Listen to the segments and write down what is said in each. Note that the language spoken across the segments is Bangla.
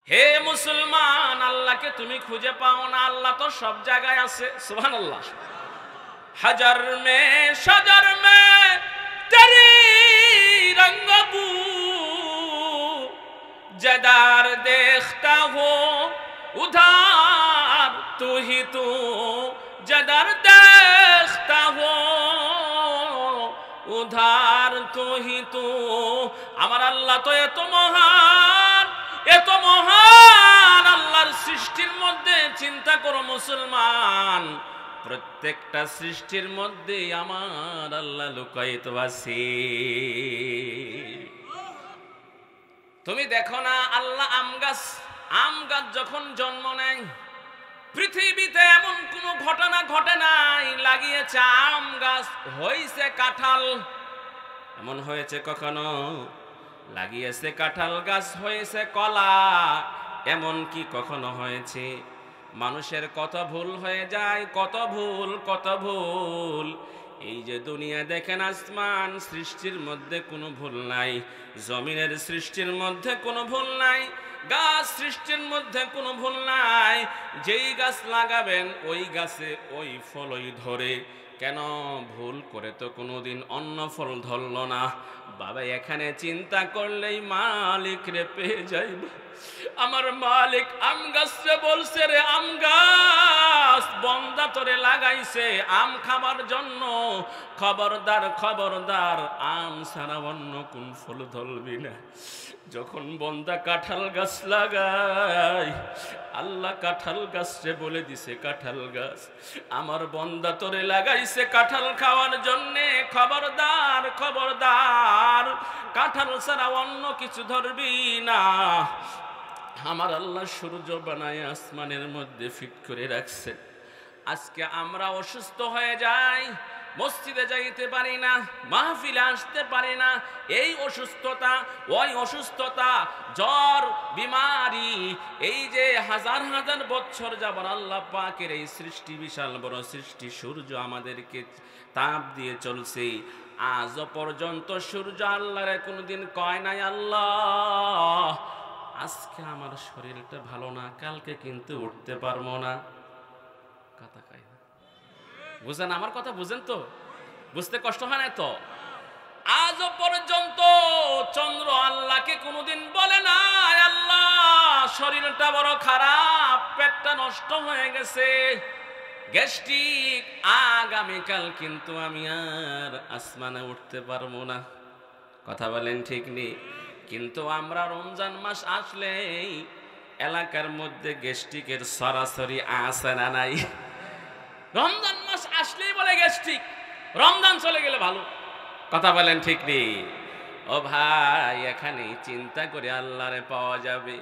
হে মুসলমান, আল্লাহকে তুমি খুঁজে পাও না? আল্লাহ তো সব জায়গায় আছে। সুবহানাল্লাহ। হাজার মে শজর মে তেরি রঙ্গ বু जदार देखता हो उधार तू ही तू जदार देखता हो उधार तू ही तू। আমার আল্লাহ তো এত মহান, এত মহান। আল্লাহর সৃষ্টির মধ্যে চিন্তা করো মুসলমান, প্রত্যেকটা সৃষ্টির মধ্যে আমার আল্লাহ লুকায়িত আছে। তুমি দেখো না, আল্লাহ আম গাছ যখন জন্ম নেয়, পৃথিবীতে এমন কোন ঘটনা ঘটে নাই লাগিয়েছে আম গাছ হয়েছে কাঁঠাল। এমন হয়েছে কখনো? লাগিয়েছে কাঁঠাল গাছ হয়েছে কলা, এমন কি কখনো হয়েছে? মানুষের কত ভুল হয়ে যায়, কত ভুল, কত ভুল। এই যে দুনিয়া দেখেন, আসমান সৃষ্টির মধ্যে কোনো ভুল নাই, জমিনের সৃষ্টির মধ্যে কোনো ভুল নাই, গাছ সৃষ্টির মধ্যে কোনো ভুল নাই। যেই গাছ লাগাবেন ওই গাছে ওই ফলই ধরে। কেন? ভুল করে তো কোনোদিন অন্য ফল ধরল না। বাবা এখানে চিন্তা করলেই মালিক রে পেয়ে যাইব। আমার মালিক আম গাছরে বলছে, রে আম গাছ, বন্দা তোরে লাগাইছে আম খাবার জন্য, খবরদার খবরদার, আম ছাড়া অন্য কোন ফল ধরবি না। যখন বন্দা কাঁঠাল গাছ লাগায়, আল্লাহ কাঁঠাল গাছরে বলে দিছে, কাঁঠাল গাছ আমার বন্দা তোরে লাগাইছে কাঁঠাল খাওয়ার জন্যে, খবরদার খবরদার, কাঁঠাল ছাড়া অন্য কিছু ধরবি না। আমার আল্লাহ সূর্য বানায় আসমানের মধ্যে ফিট করে রাখছে। আজকে আমরা অসুস্থ হয়ে যাই, মসজিদে যাইতে পারি না, মাহফিলে আসতে পারি না। এই অসুস্থতা, ওই অসুস্থতা, জ্বর, বিমারি, এই যে হাজার হাজার বছর যাবার আল্লাহ পাকের এই সৃষ্টি, বিশাল বড় সৃষ্টি, সূর্য আমাদেরকে তাপ দিয়ে চলছে। আজ পর্যন্ত সূর্য আল্লাহরে কোনোদিন কয় নাই, আল্লাহ আজকে আমার শরীরটা ভালো না, কালকে কিন্তু উঠতে পারবো না। কথা কয় না, বুঝেন আমার কথা? বুঝেন তো? বুঝতে কষ্ট হয় না তো? আজ পর্যন্ত চন্দ্র আল্লাহকে কোনোদিন বলে না, আল্লাহ শরীরটা বড় খারাপ, পেটটা নষ্ট হয়ে গেছে, গ্যাস্ট্রিক, আগামীকাল কিন্তু আমি আর আসমানে উঠতে পারবো না। কথা বলেন ঠিক নেই? কিন্তু আমরা রমজান মাস আসলেই এলাকার মধ্যে গ্যাস্ট্রিকের সরাসরি আসে না নাই? রমজান মাস আসলেই বলে গ্যাস্ট্রিক, রমজান চলে গেলে ভালো। কথা বলেন ঠিক নেই? ও ভাই, এখানে চিন্তা করে আল্লাহরে পাওয়া যাবে।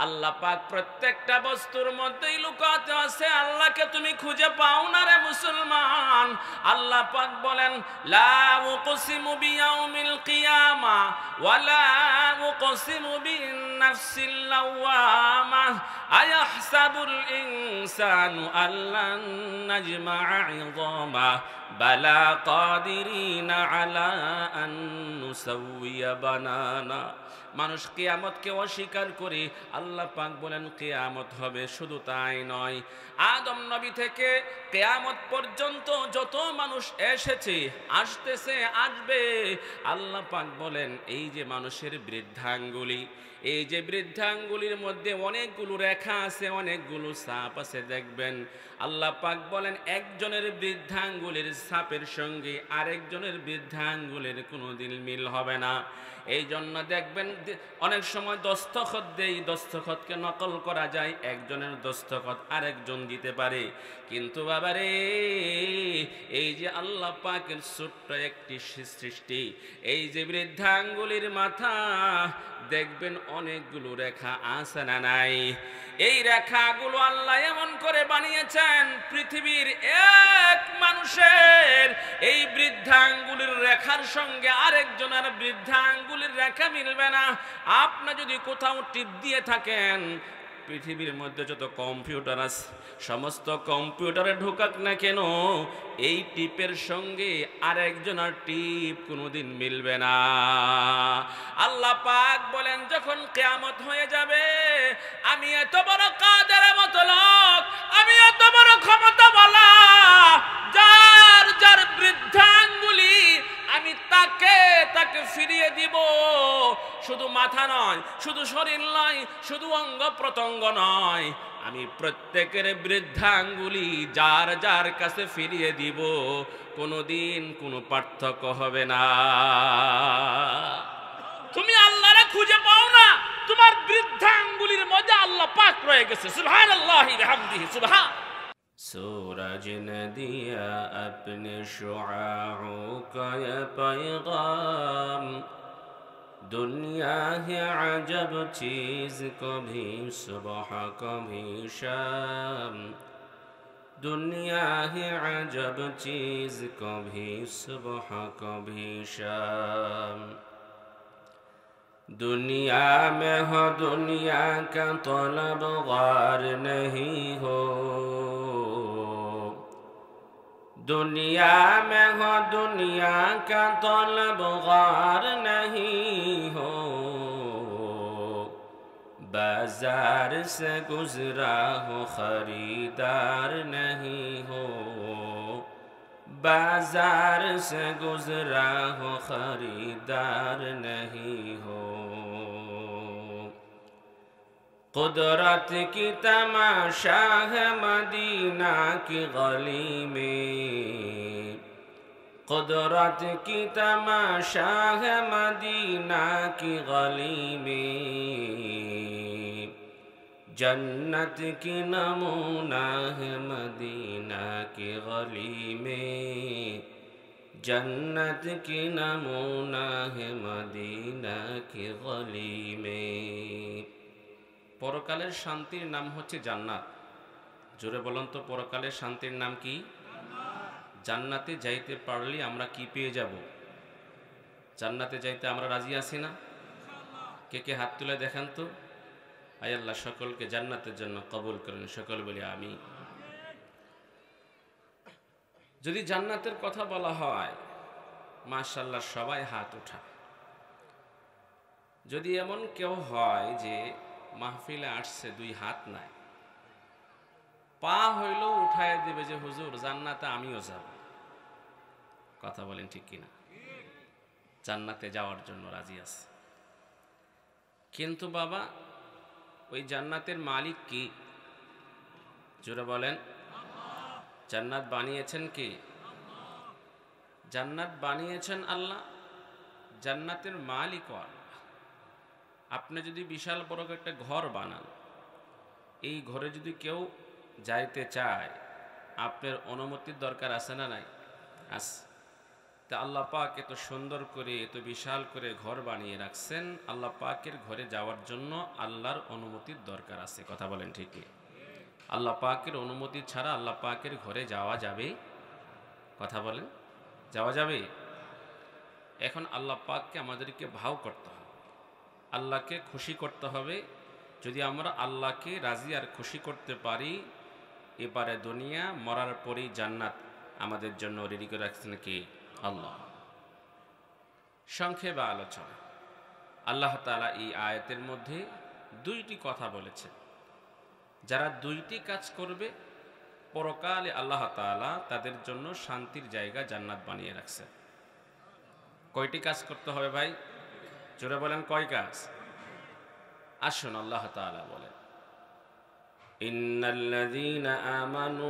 আল্লাহ পাক প্রত্যেকটা বস্তুর মধ্যেই লুকাতে আছে। আল্লাহকে তুমি খুঁজে পাও না রে মুসলমান। আল্লাহ পাক বলেন, লা উকসিমু বিয়াউমিল কিয়ামা ওয়া লা উকসিমু বিন নাফসিল লাওয়ামা আয়াহসাবুল ইনসানু আল্লান নাজমা'a 'ইযামা বালা কাদিরিনা আলা আন নুসাউইয়া বানানা। মানুষ কিয়ামতকে অস্বীকার করে, আল্লাহ পাক বলেন কিয়ামত হবে। শুধু তাই নয়, আদম নবী থেকে কিয়ামত পর্যন্ত যত মানুষ এসেছে, আসতেছে, আসবে, আল্লাহ পাক বলেন এই যে মানুষের বৃদ্ধাঙ্গুলি, এই যে বৃদ্ধাঙ্গুলির মধ্যে অনেকগুলো রেখা আছে, অনেকগুলো ছাপ আছে। দেখবেন আল্লাহ পাক বলেন একজনের বৃদ্ধাঙ্গুলির ছাপের সঙ্গে আরেকজনের বৃদ্ধাঙ্গুলির কোনোদিন মিল হবে না। এই জন্য দেখবেন অনেক সময় দস্তখত দেই, দস্তখতকে নকল করা যায়, একজনের দস্তখত আরেকজন দিতে পারে। কিন্তু বাবারে, এই যে আল্লাহ পাকের ছোট্ট একটি সৃষ্টি, এই যে বৃদ্ধাঙ্গুলির মাথা, দেখবেন অনেকগুলো রেখা আছে না নাই? এই রেখাগুলো আল্লাহ এমন করে বানিয়েছেন, পৃথিবীর এক মানুষের এই বৃদ্ধাঙ্গুলির রেখার সঙ্গে আরেকজনের বৃদ্ধাঙ্গুলির রেখা মিলবে না। আপনি যদি কোথাও টিপ দিয়ে থাকেন, পৃথিবীর মধ্যে যত কম্পিউটার আছে, সমস্ত কম্পিউটারে ঢোকাক না কেন, এই টিপের সঙ্গে আরেকজনের টিপ কোনোদিন মিলবে না। আল্লাহ পাক বলেন যখন কিয়ামত হয়ে যাবে, আমি এত বড় কাদের মতো লোক, আমি এত বড় ক্ষমতা বলা, যার যার বৃদ্ধাঙ্গুলি আমি তাকে তাকে ফিরিয়ে দিব। শুধু মাথা নয়, শুধু শরীর নয়, শুধু অঙ্গ প্রত্যঙ্গ নয়, আমি প্রত্যেকের বৃদ্ধাঙ্গুলি যার যার কাছে ফিরিয়ে দিব। কোনোদিন কোনো পার্থক্য হবে না। তুমি আল্লাহরে খুঁজে পাও না, তোমার বৃদ্ধাঙ্গুলির মধ্যে আল্লাহ পাক রয়ে গেছে। সুবহানাল্লাহি ওয়া বিহামদিহি। সুবহান। सूरज ने दिया अपने शुआओं का ये पैगाम, दुनिया है अजब चीज, कभी सुबह कभी शाम। दुनिया है अजब चीज, कभी सुबह कभी शाम। दुनिया में हो दुनिया का तलबगार नहीं हो, दुनिया में हो दुनिया का तलबगार नहीं हो। बाजार से गुजरा हो खरीदार नहीं हो, बाजार से गुजरा हो खरीदार नहीं हो। कुदरत की तमाशा है मदीना की गली में, कुदरत की तमाशा है मदीना की गली में। जन्नत की नमूना है मदीना की गली में, जन्नत की नमूना है मदीना की गली में। পরকালের শান্তির নাম হচ্ছে জান্নাত। জোরে বলুন তো, পরকালের শান্তির নাম কি? জান্নাতে যাইতে পারলে আমরা কি পেয়ে যাব? জান্নাতে যাইতে আমরা রাজি আছি না? কে কে হাত তুলে দেখান তো। আয় আল্লাহ সকলকে জান্নাতের জন্য কবুল করেন, সকল বলি আমি। যদি জান্নাতের কথা বলা হয়, মাশাআল্লাহ সবাই হাত ওঠা। যদি এমন কেউ হয় যে মাহফিলে আসছে দুই হাত নাই, পা হইলেও উঠায় দেবে যে হুজুর জান্নাতে আমিও যাব। কথা বলেন ঠিক কিনা? জান্নাতে যাওয়ার জন্য রাজি আছে। কিন্তু বাবা ওই জান্নাতের মালিক কি? জোরে বলেন। জান্নাত বানিয়েছেন কি? জান্নাত বানিয়েছেন আল্লাহ, জান্নাতের মালিক আল্লাহ। আপনি যদি বিশাল বড় একটা ঘর বানান, এই ঘরে যদি কেউ যাইতে চায়, আপনার অনুমতির দরকার আছে না নাই? আছে। তা আল্লাহ পাক এত সুন্দর করে এত বিশাল করে ঘর বানিয়ে রাখছেন, আল্লাহ পাকের ঘরে যাওয়ার জন্য আল্লাহর অনুমতির দরকার আছে। কথা বলেন ঠিক কি? আল্লাহ পাকের অনুমতি ছাড়া আল্লাহ পাকের ঘরে যাওয়া যাবে? কথা বলেন, যাওয়া যাবে? এখন আল্লাহ পাককে আমাদেরকে ভাও করতে হবে, আল্লাহকে খুশি করতে হবে। যদি আমরা আল্লাহকে রাজি আর খুশি করতে পারি, এবারে দুনিয়া, মরার পরেই জান্নাত আমাদের জন্য রেডি করে রাখছেন কি? আল্লাহ। সংক্ষেপে আলোচনা, আল্লাহ তাআলা এই আয়াতের মধ্যে দুইটি কথা বলেছেন। যারা দুইটি কাজ করবে, পরকালে আল্লাহ তাআলা তাদের জন্য শান্তির জায়গা জান্নাত বানিয়ে রাখছেন। কয়টি কাজ করতে হবে ভাই? জোরে বলেন, কয় কাজ? আসুন আল্লাহ তাআলা বলেন, ইন্নাল্লাযীনা আমানু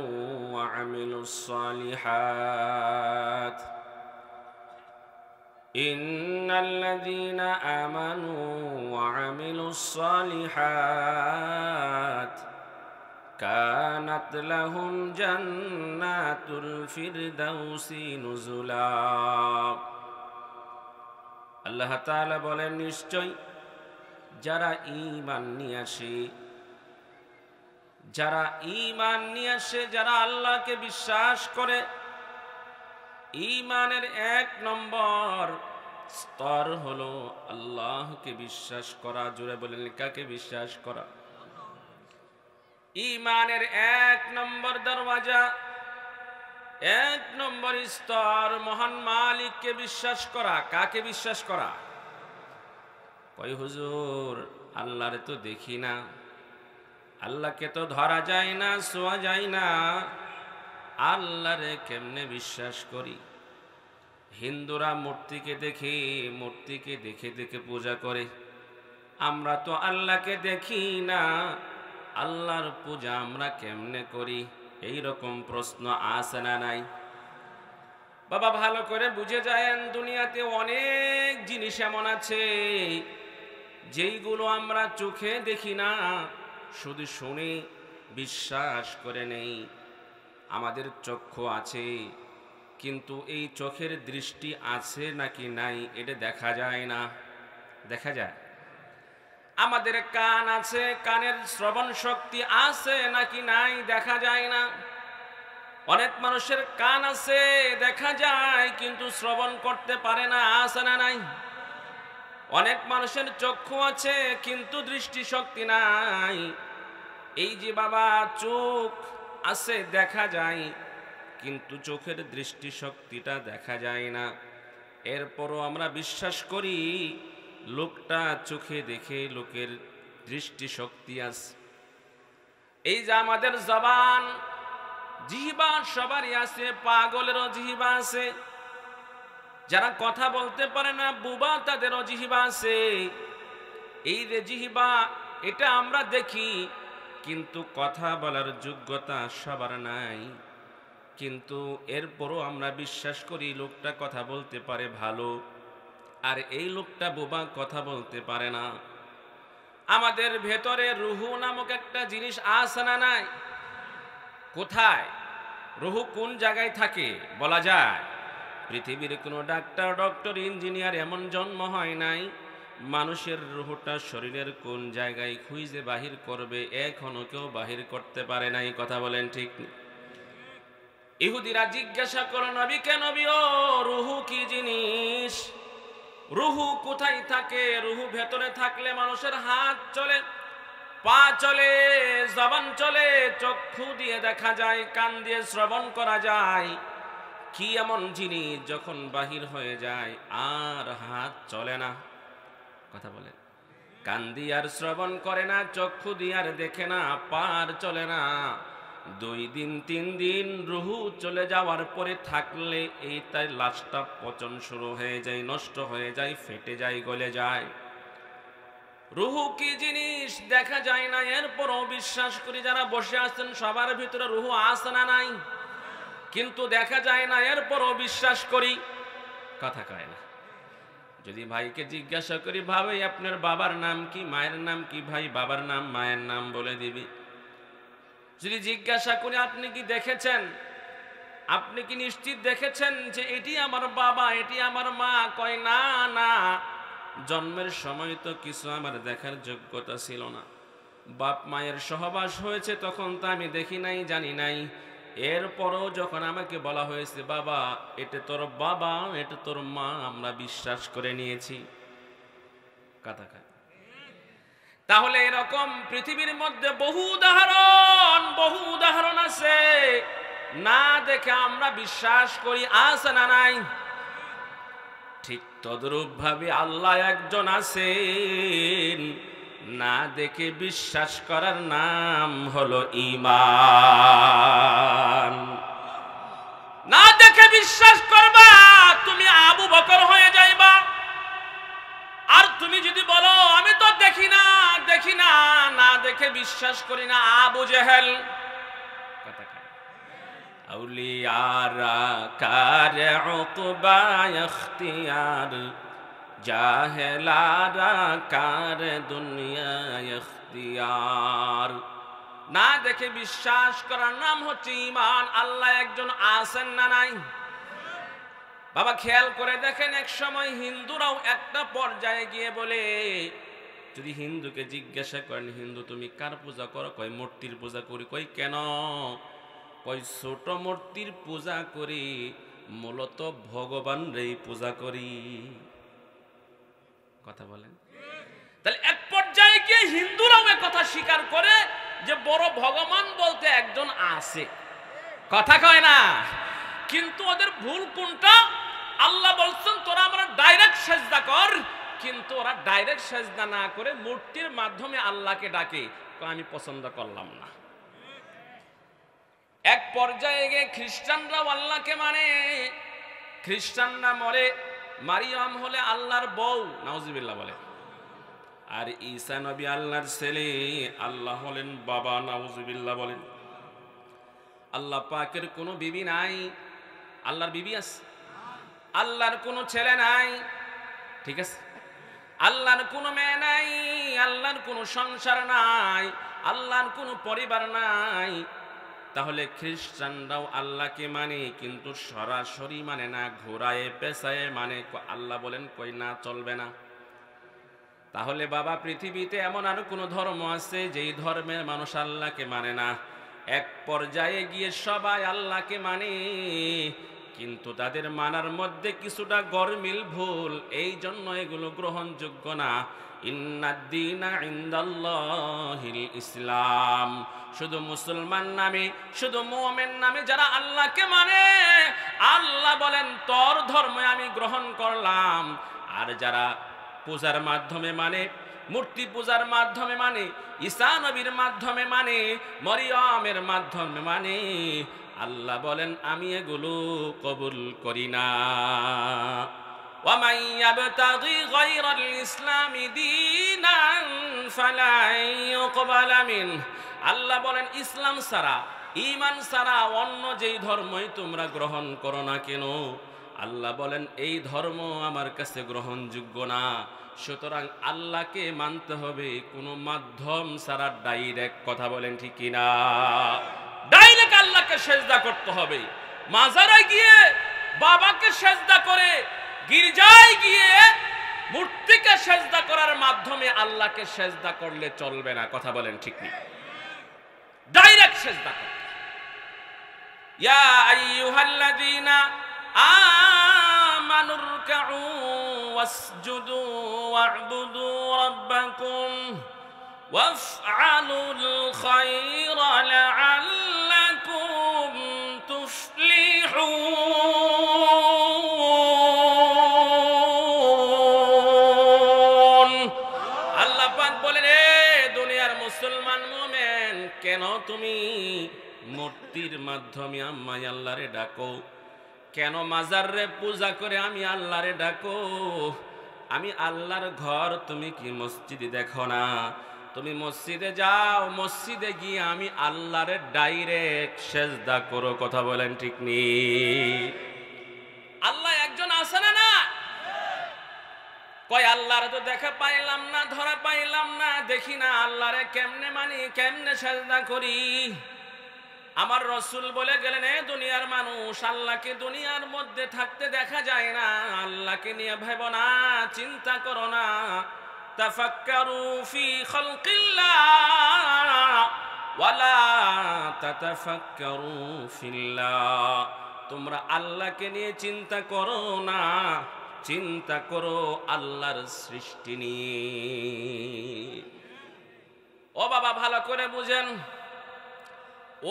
ওয়া আমিলুস সালিহাত, ইন্নাল্লাযীনা আমানু ওয়া আমিলুস সালিহাত কানাত লাহুম জান্নাতুল ফিরদাউসি নুজুলা। আল্লাহ তাআলা বলেন, নিশ্চয় যারা ঈমান নিয়ে আসে, যারা ঈমান নিয়ে আসে, যারা আল্লাহকে বিশ্বাস করে, ঈমানের এক নম্বর স্তর হলো আল্লাহকে বিশ্বাস করা। জোরে বলেন, কাকে বিশ্বাস করা? ঈমানের এক নম্বর দরওয়াজা, এক নম্বর স্তর মহান মালিককে বিশ্বাস করা। কাকে বিশ্বাস করা? কই হুজুর আল্লাহরে তো দেখি না, আল্লাহকে তো ধরা যায় না, ছোঁয়া যায় না, আল্লাহরে কেমনে বিশ্বাস করি? হিন্দুরা মূর্তিকে দেখে দেখে পূজা করে, আমরা তো আল্লাহকে দেখি না, আল্লাহর পূজা আমরা কেমনে করি? এই রকম প্রশ্ন আছে না নাই? বাবা ভালো করে বুঝে যায়েন, দুনিয়াতে অনেক জিনিস এমন আছে যেইগুলো আমরা চোখে দেখি না, শুধু শুনে বিশ্বাস করে নেই। আমাদের চক্ষু আছে, কিন্তু এই চোখের দৃষ্টি আছে নাকি নাই এটা দেখা যায় না। দেখা যায়? আমাদের কান আছে, কানের শ্রবণ শক্তি আছে নাকি নাই দেখা যায় না। অনেক মানুষের কান আছে, দেখা যায়, কিন্তু শ্রবণ করতে পারে না, আছে না নাই? অনেক মানুষের চক্ষু আছে, কিন্তু দৃষ্টি শক্তি নাই। এই যে বাবা চোখ আছে, দেখা যায়, কিন্তু চোখের দৃষ্টি শক্তিটা দেখা যায় না। এরপরও আমরা বিশ্বাস করি লোকটা চোখে দেখে লোকের দৃষ্টি শক্তি আছে। এই যে আমাদের জবান, জিহ্বা সবারই আছে, পাগলেরও জিহ্বা আছে, যারা কথা বলতে পারে না বুবা তাদেরও জিহ্বা আছে। এই যে জিহ্বা, এটা আমরা দেখি, কিন্তু কথা বলার যোগ্যতা সবার নাই। কিন্তু এরপরও আমরা বিশ্বাস করি লোকটা কথা বলতে পারে ভালো, আর এই লোকটা বোবা, কথা বলতে পারে না। আমাদের ভেতরে রুহু নামক একটা জিনিস আছে না নাই? কোথায় রুহু কোন জায়গায় থাকে বলা যায়? পৃথিবীর কোনো ডক্টর ইঞ্জিনিয়ার এমন জন্ম হয় নাই মানুষের রুহুটা শরীরের কোন জায়গায় খুঁজে বাহির করবে, এখনো কেউ বাহির করতে পারে নাই। কথা বলেন ঠিক? ইহুদিরা জিজ্ঞাসা করো নবীকে, নবী ও রুহু কি জিনিস? রুহু কোথায় থাকে? রুহু ভেতরে থাকলে মানুষের হাত চলে, পা চলে, জবান চলে, চক্ষু দিয়ে দেখা যায়, কান দিয়ে শ্রবণ করা যায়। কি এমন জিনিস যখন বাহির হয়ে যায় আর হাত চলে না? কথা বলে, কান দিয়ে আর শ্রবণ করে না, চক্ষু দিয়ে আর দেখে না, পার চলে না। 2 দিন 3 দিন রুহু চলে যাওয়ার পরে থাকলে এই তাই লাশটা পচন শুরু হয়ে যায়, নষ্ট হয়ে যায়, ফেটে যায়, গলে যায়। রুহু কি জিনিস দেখা যায় না, এরপরও বিশ্বাস করি যারা বসে আছেন সবার ভিতরে রুহু আছে না নাই? কিন্তু দেখা যায় না, এরপরও বিশ্বাস করি। কথা কয় না। যদি ভাইকে জিজ্ঞাসা করি, ভাই আপনার বাবার নাম কি, মায়ের নাম কি? ভাই বাবার নাম মায়ের নাম বলে দিবি। যদি জিজ্ঞাসা করি আপনি কি দেখেছেন, আপনি কি নিশ্চিত দেখেছেন যে এটি আমার বাবা, এটি আমার মা? কয় না না, জন্মের সময় তো কিছু আমার দেখার যোগ্যতা ছিল না, বাপ মায়ের সহবাস হয়েছে তখন তো আমি দেখি নাই, জানি নাই। এরপরও যখন আমাকে বলা হয়েছে বাবা এটা তোর বাবা, এটা তোর মা, আমরা বিশ্বাস করে নিয়েছি। কথা কয়। তাহলে এরকম পৃথিবীর মধ্যে বহু উদাহরণ আছে, না দেখে আমরা বিশ্বাস করি, আছে না নাই? ঠিক তদ্রূপ ভাবে আল্লাহ একজন আছেন, না দেখে বিশ্বাস করার নাম হলো ঈমান। না দেখে বিশ্বাস করবা তুমি আবু বকর হয়ে যাইবা। আর তুমি যদি বলো আমি তো দেখি না, না দেখে বিশ্বাস করি না, আবু জেহেল। কথা কয়। আউলিয়ারা কার উকবা ইখতিয়ার, জাহেলারা কার দুনিয়া ইখতিয়ার। না দেখে বিশ্বাস করার নাম হচ্ছে ঈমান। আল্লাহ একজন আছেন না নাই? বাবা খেয়াল করে দেখেন, এক সময় হিন্দুরাও একটা পর্যায়ে গিয়ে বলে, যদি হিন্দুকে জিজ্ঞাসা করেন হিন্দু তুমি কার পূজা করো, কয় মূর্তির পূজা করি। কই কেন? কই ছোট মূর্তির পূজা করি, মূলত ভগবান রেই পূজা করি। কথা বলেন। তাহলে এক পর্যায়ে গিয়ে হিন্দুরাও এক কথা স্বীকার করে যে বড় ভগবান বলতে একজন আছে। কথা কয় না? কিন্তু ওদের ভুল কোনটা? আল্লাহ বলছেন তোরা আমরা ডাইরেক্ট সেজদা কর, কিন্তু ওরা ডাইরেক্ট সেজদা না করে মূর্তির মাধ্যমে আল্লাহকে ডাকে। আমি পছন্দ করলাম না। এক পর্যায়ে গিয়ে খ্রিস্টানরাও আল্লাহকে মানে। খ্রিস্টানরা মরে মারিয়াম হলে আল্লাহর বউ, নাউজুবিল্লাহ বলে, আর ঈসা নবী আল্লাহর ছেলে, আল্লাহ হলেন বাবা, নাউজুবিল্লাহ বলেন। আল্লাহ পাকের কোনো বিবি নাই, আল্লাহর বিবি আছে? আল্লাহর কোনো ছেলে নাই, ঠিক আছে? আল্লাহর কোনো মেয়ে নাই, আল্লাহর কোনো সংসার নাই, আল্লাহর কোনো পরিবার নাই। তাহলে খ্রিস্টানরাও আল্লাহকে মানে, কিন্তু সরাসরি মানে না, ঘোরায় পেছায় মানে। আল্লাহ বলেন কই না, চলবে না। তাহলে বাবা পৃথিবীতে এমন আরো কোন ধর্ম আছে যেই ধর্মের মানুষ আল্লাহকে মানে না? এক পর্যায়ে গিয়ে সবাই আল্লাহকে মানে, কিন্তু তাদের মানার মধ্যে কিছুটা গরমিল ভুল, এই জন্য এগুলো গ্রহণযোগ্য না। ইন্নাদ-দীনা ইনদাল্লাহিল ইসলাম। শুধু মুসলমান নামে, শুধু মুমিন নামে যারা আল্লাহকে মানে, আল্লাহ বলেন তোর ধর্ম আমি গ্রহণ করলাম। আর যারা পূজার মাধ্যমে মানে, মূর্তি পূজার মাধ্যমে মানে, ঈসা নবীর মাধ্যমে মানে, মরিয়মের মাধ্যমে মানে, আল্লাহ বলেন আমি এগুলো কবুল করি না। وَمَن يَبْتَغِي غَيْرَ الْإِسْلَامِ دِينًا فَلَن يُقْبَلَ مِنْهُ। আল্লাহ বলেন ইসলাম ছাড়া, ঈমান ছাড়া অন্য যেই ধর্মই তোমরা গ্রহণ করো না কেন, আল্লাহ বলেন এই ধর্ম আমার কাছে গ্রহণযোগ্য না। সুতরাং আল্লাহকে মানতে হবে কোনো মাধ্যম ছাড়া, ডাইরেক্ট। কথা বলেন ঠিক কিনা? ডাইরেক্ট আল্লাহকে সেজদা করতে হবে। মাজারে গিয়ে বাবাকে সেজদা করে, গির্জায় গিয়ে মূর্তিকে সেজদা করার মাধ্যমে আল্লাহকে সেজদা করলে চলবে না। কথা বলেন ঠিক নেই? ডাইরেক্ট সেজদা করতে। ইয়া আইয়ুহাল্লাযীনা আমানুর রুকউ ওয়াসজুদু ওয়া'বুদু রাব্বাকুম ওয়াফআলুল খায়রা লাআল্লাকুম তুফলিহুন। আল্লাহ পাক বলেন, এ দুনিয়ার মুসলমান মুমিন, কেন তুমি মূর্তির মাধ্যমে আমি আল্লাহরে ডাকো? কেন মাজারে পূজা করে আমি আল্লাহরে ডাকো? আমি আল্লাহর ঘর, তুমি কি মসজিদে দেখো না? তুমি মসজিদে যাও, মসজিদে গিয়ে আমি আল্লাহরে ডাইরেক্ট সেজদা করো। কথা বলেন ঠিক নেই? আল্লাহ একজন আছে না? না কয় আল্লাহরে তো দেখা পাইলাম না, ধরা পাইলাম না, দেখি না আল্লাহরে কেমনে মানি, কেমনে সেজদা করি। আমার রাসূল বলে গেলেন, এ দুনিয়ার মানুষ, আল্লাহকে দুনিয়ার মধ্যে থাকতে দেখা যায় না। আল্লাহকে নিয়ে ভেবো না, চিন্তা করো না। তাফাক্কারু ফি খালকিল্লাহ ওয়ালা তাতাফাক্কারু ফিল্লাহ। তোমরা আল্লাহকে নিয়ে চিন্তা করো না, চিন্তা করো আল্লাহর সৃষ্টি নিয়ে। ও বাবা ভালো করে বুঝেন,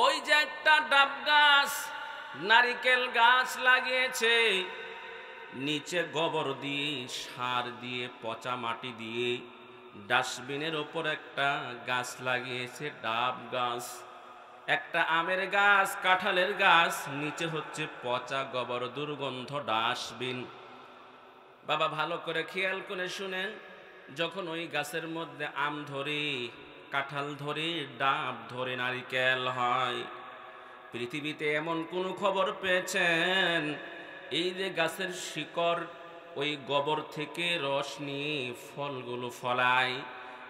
ওই যে একটা ডাব গাছ, নারিকেল গাছ লাগিয়েছে, নিচে গোবর দিয়ে, সার দিয়ে, পচা মাটি দিয়ে, ডাস্টবিনের ওপর একটা গাছ লাগিয়েছে, ডাব গাছ। একটা আমের গাছ, কাঁঠালের গাছ, নিচে হচ্ছে পচা গোবর, দুর্গন্ধ, ডাস্টবিন। বাবা ভালো করে খেয়াল করে শুনেন, যখন ওই গাছের মধ্যে আম ধরে, কাঁঠাল ধরে, ডাব ধরে, নারিকেল হয়, পৃথিবীতে এমন কোন খবর পেয়েছেন এই যে গাছের শিকড় ওই গোবর থেকে রস নিয়ে ফলগুলো ফলায়,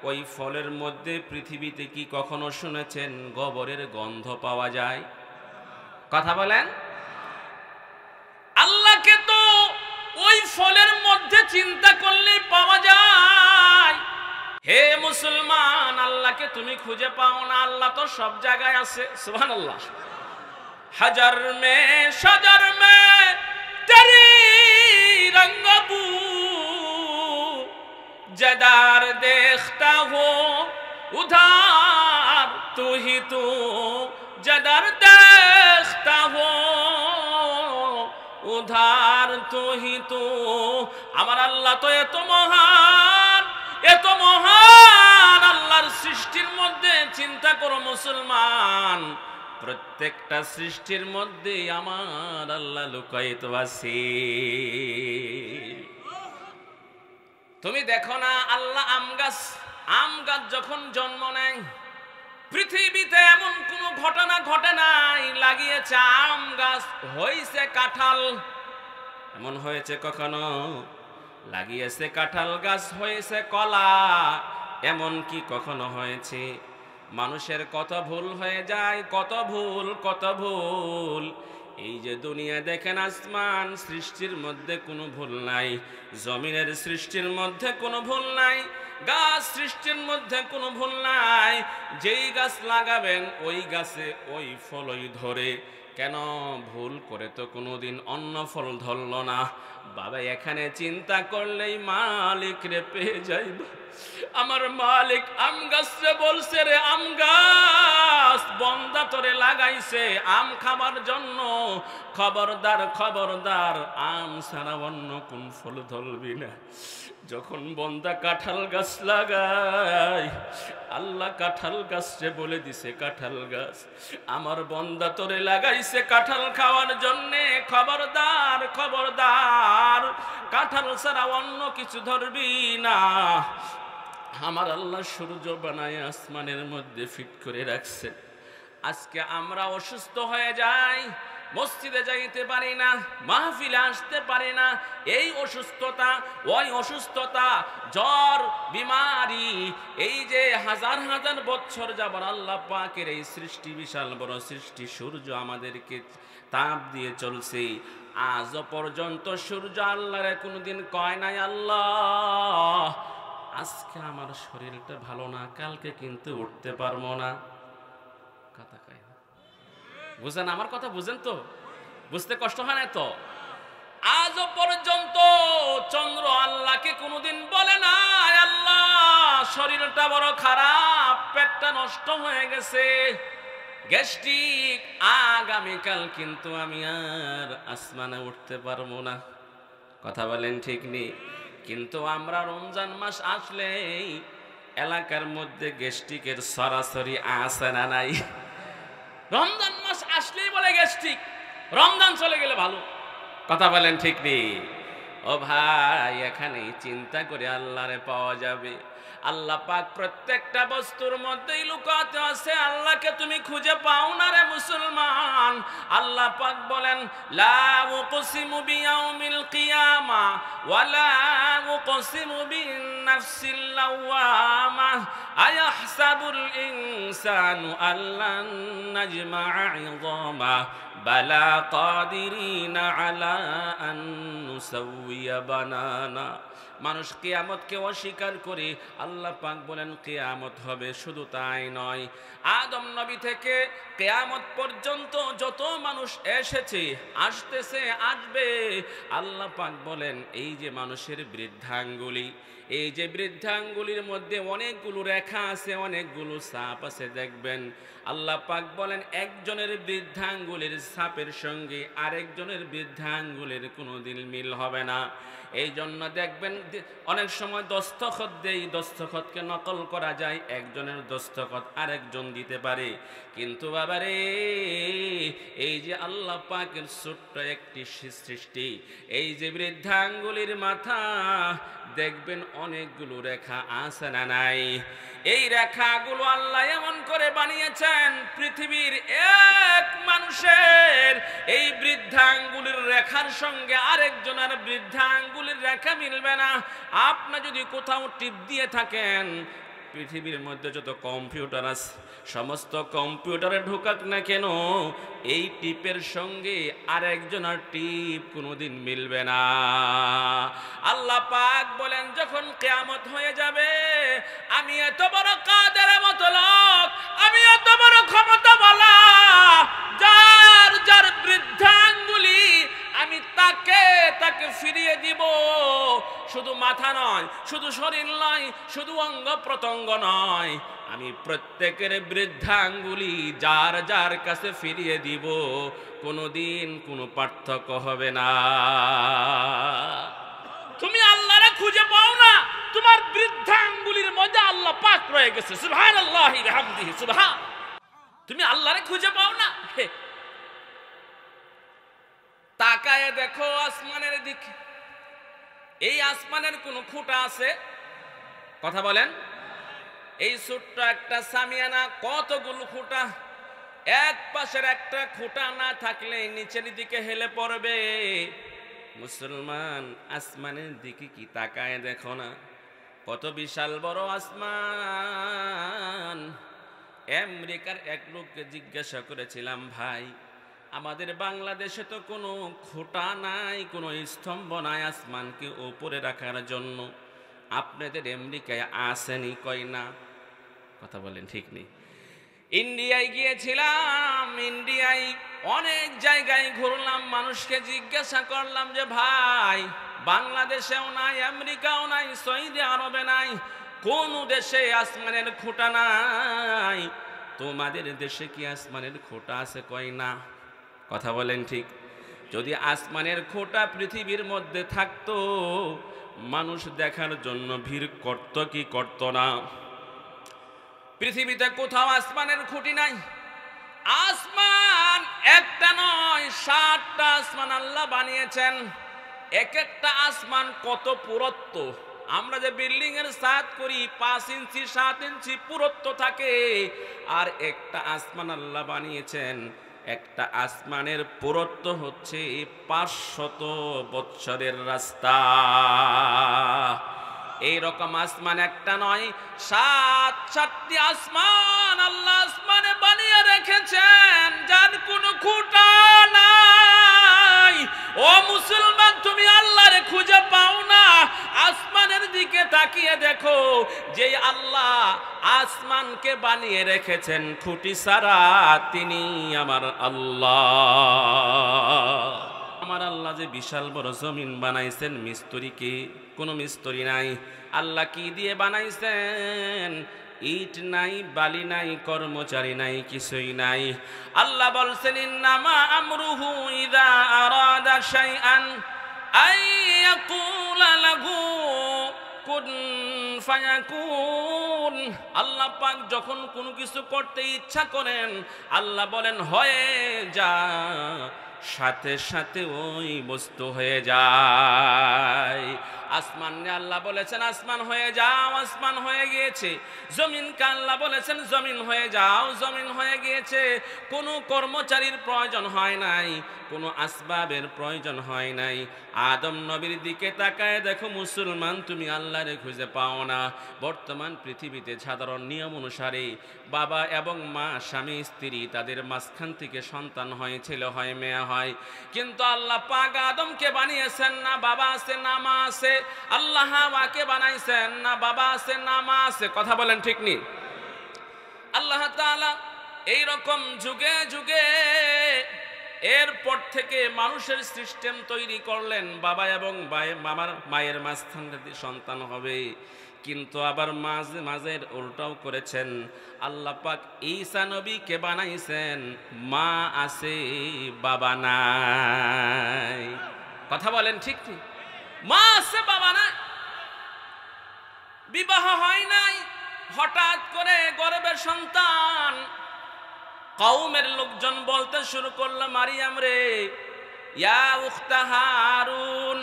ওই ফলের মধ্যে পৃথিবীতে কি কখনো শুনেছেন গোবরের গন্ধ পাওয়া যায়? কথা বলেন। আল্লাহকে তো ওই ফলের মধ্যে চিন্তা করলে পাওয়া যায়। হে মুসলমান, আল্লাহকে তুমি খুঁজে পাও না? আল্লাহ তো সব জায়গায় আছে। সুবহানাল্লাহ। হাজার মে শজর মে তেরি রঙ্গ বু जदार देखता हो उधार तू ही तू जदार देखता हो उधार तू ही तू। আমার আল্লাহ তো এত মহান, এত মহান আল্লাহ আল্লাহর সৃষ্টির মধ্যে চিন্তা করো মুসলমান, প্রত্যেকটা সৃষ্টির মধ্যে আমার আল্লাহ লুকায়িত আছে। তুমি দেখো না আল্লাহ আম গাছ যখন জন্ম নেয়, পৃথিবীতে এমন কোনো ঘটনা ঘটে নাই লাগিয়েছে আম গাছ হয়েছে কাঁঠাল, এমন হয়েছে কখনো? লাগিয়েছে কাঁঠাল গাছ হয়েছে কলা, এমন কি কখনো হয়েছে? মানুষের কত ভুল হয়ে যায়, কত ভুল। এই যে দুনিয়া দেখেন, আসমান সৃষ্টির মধ্যে কোনো ভুল নাই, জমিনের সৃষ্টির মধ্যে কোনো ভুল নাই, গাছ সৃষ্টির মধ্যে কোনো ভুল নাই। যেই গাছ লাগাবেন ওই গাছে ওই ফলই ধরে, কেন? ভুল করে তো কোনোদিন অন্য ফল ধরল না। বাবা এখানে চিন্তা করলেই মালিক রে পেয়ে যাইব। আমার মালিক আম গাছে বলছে, রে আম গাছ বন্দা তোরে লাগাইছে আম খাবার জন্য, খবরদার আম ছাড়া অন্য কোন ফল ধরবি না। যখন বন্দা কাঁঠাল গাছ লাগায়, আল্লাহ কাঁঠাল গাছরে বলে দিছে, কাঁঠাল গাছ আমার বন্দা তোরে লাগাইছে কাঁঠাল খাওয়ার জন্যে, খবরদার কাঁঠাল ছাড়া অন্য কিছু ধরবি না। আমার আল্লাহ সূর্য বানায় আসমানের মধ্যে ফিট করে রাখছে। আজকে আমরা অসুস্থ হয়ে যাই, মসজিদে যাইতে পারি না, মাহফিলে আসতে পারি না। এই অসুস্থতা, ওই অসুস্থতা, জ্বর, বিমারি, এই যে হাজার বছর যাবার আল্লাহ পাকের এই সৃষ্টি, বিশাল বড় সৃষ্টি সূর্য আমাদেরকে তাপ দিয়ে চলছে। আজ পর্যন্ত সূর্য আল্লাহরে কোনোদিন কয় নাই, আল্লাহ আজকে আমার শরীরটা ভালো না, কালকে কিন্তু উঠতে পারবো না। কথা কয় না, বুঝেন আমার কথা? বুঝেন তো? বুঝতে কষ্ট হয় না তো? আজ পর্যন্ত চন্দ্র আল্লাহকে কোনোদিন বলে না, আল্লাহ শরীরটা বড় খারাপ, পেটটা নষ্ট হয়ে গেছে, গ্যাস্ট্রিক, আগামীকাল কিন্তু আমি আর আসমানে উঠতে পারবো না। কথা বলেন ঠিক নেই? কিন্তু আমরা রমজান মাস আসলেই এলাকার মধ্যে গ্যাস্ট্রিকের সরাসরি আসে না নাই? রমজান মাস আসলেই বলে গ্যাস্ট্রিক, রমজান চলে গেলে ভালো। কথা বলেন ঠিক নেই? ও ভাই, এখানে চিন্তা করে আল্লাহরে পাওয়া যাবে। আল্লাহ পাক প্রত্যেকটা বস্তুর মধ্যেই লুকাতে আছে, আল্লাহকে তুমি খুঁজে পাও না রে মুসলমান। আল্লাহ পাক বলেন, লা উকসিমু বিয়াউমিল কিয়ামা ওয়া লা উকসিমু বিন নাফসিল লাওয়ামা আয়াহসাবুল ইনসানু আল্লান নাজমা'a 'ইযামা বালা কাদিরিনা আলা আন নুসাউইয়া বানানা। মানুষ কিয়ামতকে অস্বীকার করে, আল্লাহ পাক বলেন কিয়ামত হবে। শুধু তাই নয়, আদম নবী থেকে কিয়ামত পর্যন্ত যত মানুষ এসেছে, আসতেছে, আসবে, আল্লাহ পাক বলেন এই যে মানুষের বৃদ্ধাঙ্গুলি, এই যে বৃদ্ধাঙ্গুলির মধ্যে অনেকগুলো রেখা আছে, অনেকগুলো ছাপ আছে, দেখবেন আল্লাহ পাক বলেন একজনের বৃদ্ধাঙ্গুলির ছাপের সঙ্গে আরেকজনের বৃদ্ধাঙ্গুলির কোনোদিন মিল হবে না। এই জন্য দেখবেন অনেক সময় দস্তখত দেই, দস্তখতকে নকল করা যায়, একজনের দস্তখত আরেকজন দিতে পারে। কিন্তু বাবারে, এই যে আল্লাহ পাকের ছোট্ট একটি সৃষ্টি, এই যে বৃদ্ধাঙ্গুলির মাথা, দেখবেন অনেকগুলো রেখা আছে না নাই? এই রেখাগুলো আল্লাহ এমন করে বানিয়েছেন, পৃথিবীর এক মানুষের এই বৃদ্ধাঙ্গুলির রেখার সঙ্গে আরেকজনের বৃদ্ধাঙ্গুলির রেখা মিলবে না। আপনি যদি কোথাও টিপ দিয়ে থাকেন, পৃথিবীর মধ্যে যত কম্পিউটার আছে, সমস্ত কম্পিউটারে ঢোকাক না কেন, এই টিপের সঙ্গে আরেকজনের টিপ কোনোদিন মিলবে না। আল্লাহ পাক বলেন যখন কিয়ামত হয়ে যাবে, আমি এত বড় কাদের মতো লোক, আমি এত বড় ক্ষমতাওয়ালা, যার যার বৃদ্ধাঙ্গুলি আমি তাকে ফিরিয়ে দিব। শুধু মাথা নয়, শুধু শরীর নয়, শুধু অঙ্গ প্রত্যঙ্গ নয়, আমি প্রত্যেকের বৃদ্ধাঙ্গুলি যার যার কাছে ফিরিয়ে দিব। কোনোদিন কোনো পার্থক্য হবে না। তুমি আল্লাহরে খুঁজে পাও না, তোমার বৃদ্ধ আঙ্গুলির মধ্যে আল্লাহ পাক রয়ে গেছে। সুবহানাল্লাহি ওয়া বিহামদিহি। সুবহান। তুমি আল্লাহরে খুঁজে পাও না? তাকায় দেখো আসমানের দিকে। এই আসমানের কোন খুঁটা আছে? কথা বলেন। এই ছোট্ট একটা সামিয়ানা কতগুলো খুঁটা, এক পাশের একটা খুঁটা না থাকলে নিচের দিকে হেলে পড়বে। মুসলমান, আসমানের দিকে কি তাকায় দেখো না? কত বিশাল বড় আসমান। আমেরিকার এক লোককে জিজ্ঞাসা করেছিলাম, ভাই আমাদের বাংলাদেশে তো কোনো খুঁটা নাই, কোনো স্তম্ভ নাই আসমানকে উপরে রাখার জন্য, আপনাদের আমেরিকায় আসেনি? কই না। কথা বলেন, ঠিক নেই। ইন্ডিয়ায় গিয়েছিলাম, ইন্ডিয়ায় অনেক জায়গায় ঘুরলাম, মানুষকে জিজ্ঞাসা করলাম যে ভাই বাংলাদেশেও নাই, আমেরিকাও নাই, সৌদি আরবে নাই, কোন দেশে আসমানের খুঁটা নাই? তোমাদের দেশে কি আসমানের খুঁটা আছে? কই না। কথা বলেন, ঠিক। যদি আসমানের খুঁটা পৃথিবীর মধ্যে থাকতো, মানুষ দেখার জন্য ভিড় করত কি করত না? পৃথিবীতে কোথাও আসমানের খুঁটি নাই। আসমান একটা নয়, 7টা আসমান আল্লাহ বানিয়েছেন। এক একটা আসমান কত পুরুত্ব। আমরা যে বিল্ডিং এর ছাদ করি 5 ইঞ্চি 7 ইঞ্চি পুরুত্ব থাকে, আর একটা আসমান আল্লাহ বানিয়েছেন, একটা আসমানের পুরুত্ব হচ্ছে 500 বছরের রাস্তা। এই রকম আসমান একটা নয়, 7টি আসমান আল্লাহ আসমানে বানিয়ে রেখেছেন, যার কোনো খুঁটা নাই। ও মুসলমান, তুমি আল্লাহরে খুঁজে পাও না? আসমানের দিকে তাকিয়ে দেখো, যে আল্লাহ আসমানকে বানিয়ে রেখেছেন খুঁটি ছাড়া, তিনি আমার আল্লাহ। আমার আল্লাহ যে বিশাল বড় জমিন বানাইছেন, মিস্ত্রি কি? কোনো মিস্ত্রি নাই। আল্লাহ কি দিয়ে বানাইছেন? ইট নাই, বালি নাই, কর্মচারী নাই, কিছুই নাই। আল্লাহ বলছেন, ইন্নামা আমরুহু ইযা আরাদা শাইআন আইয়াকুলা লাহু কুন ফায়াকুন। আল্লাহ পাক যখন কোনো কিছু করতে ইচ্ছা করেন, আল্লাহ বলেন হয়ে যা, সাথে সাথে ওই বস্তু হয়ে যায়। আসমানে আল্লাহ বলেছেন আসমান হয়ে যাও, আসমান হয়ে গিয়েছে। জমিনকে আল্লাহ বলেছেন জমিন হয়ে যাও, জমিন হয়ে গিয়েছে। কোনো কর্মচারীর প্রয়োজন হয় নাই, কোনো আসবাবের প্রয়োজন হয় নাই। আদম নবীর দিকে তাকায় দেখো মুসলমান, তুমি আল্লাহরে খুঁজে পাও না। বর্তমান পৃথিবীতে সাধারণ নিয়ম অনুসারে বাবা এবং মা, স্বামী স্ত্রী, তাদের মাঝখান থেকে সন্তান হয়, ছেলে হয়, মেয়ে হয়। কিন্তু আল্লাহ পাক আদমকে বানিয়েছেন না বাবা আছে না মা আছে। আল্লাহ হাওয়াকে বানাইছেন না বাবা আছে না মা আছে। কথা বলেন, ঠিক নেই? আল্লাহ তাআলা এই রকম যুগে যুগে এরপর থেকে মানুষের সিস্টেম তৈরি করলেন, বাবা এবং মায়ের মাঝখানে সন্তান হবে। কিন্তু আবার মাঝে মাঝে উল্টাও করেছেন। আল্লাহ পাক ঈসা নবীকে বানাইছেন, মা আছে বাবা নাই। কথা বলেন, ঠিক কি? মা আছে বাবা নাই। বিবাহ হয় নাই, হঠাৎ করে গর্ভের সন্তান। কওমের লোকজন বলতে শুরু করলো, মারিয়াম রে, ইয়া উখতা হারুন,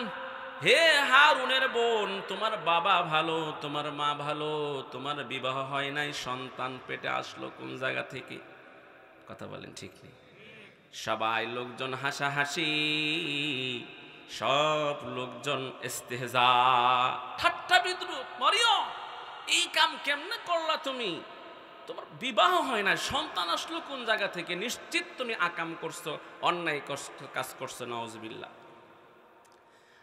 হে হারুনের বোন, তোমার বাবা ভালো, তোমার মা ভালো, তোমার বিবাহ হয় নাই, সন্তান পেটে আসলো কোন জায়গা থেকে? কথা বলেন, ঠিক নেই? সবাই লোকজন হাসাহাসি, সব লোকজন ইস্তেহজা, ঠাট্টা বিদ্রুপ। মারিয়াম, এই কাম কেমনে করলা তুমি? তোমার বিবাহ হয় না, সন্তান আসলো কোন জায়গা থেকে? নিশ্চিত তুমি আকাম করছো, অন্যায় কাজ করছো। নাউজুবিল্লাহ।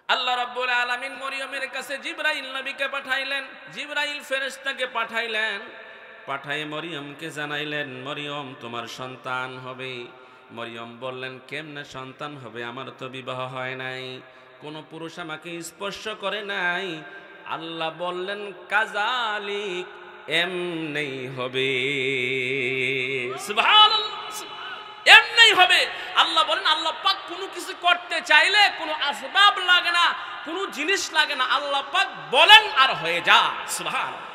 আল্লাহ রাব্বুল আলামিন মরিয়মের কাছে জিবরাইল নবীকে পাঠাইলেন, জিবরাইল ফেরেশতাকে পাঠাইলেন। পাঠাই মরিয়মকে জানাইলেন, মরিয়ম তোমার সন্তান হবে। মরিয়ম বললেন, কেমনে সন্তান হবে? আমার তো বিবাহ হয় নাই, কোনো পুরুষ আমাকে স্পর্শ করে নাই। আল্লাহ বললেন, কাযালিক, এমনেই হবে। সুবহানাল্লাহ, এমনেই হবে। আল্লাহ বলেন আল্লাহ পাক কোনো কিছু করতে চাইলে কোনো আসবাব লাগে না, কোনো জিনিস লাগে না, আল্লাহ পাক বলেন আর হয়ে যা। সুবহানাল্লাহ।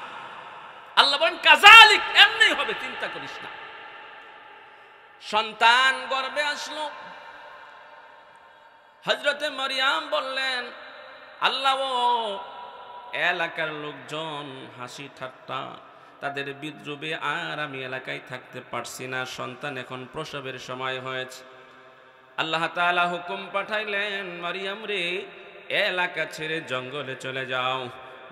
আল্লাহ বলেন কাযালিক, এমনি হবে, চিন্তা করিস না। সন্তান গর্ভে আসলো, হযরতে মারিয়াম বললেন আল্লাহ ও এলাকার লোকজন হাসি ঠাট্টা, তাদের বিদ্রুপে আর আমি এলাকায় থাকতে পারছি না, সন্তান এখন প্রসবের সময় হয়েছে। আল্লাহ তাআলা হুকুম পাঠাইলেন মারিয়াম রে এলাকা ছেড়ে জঙ্গলে চলে যাও।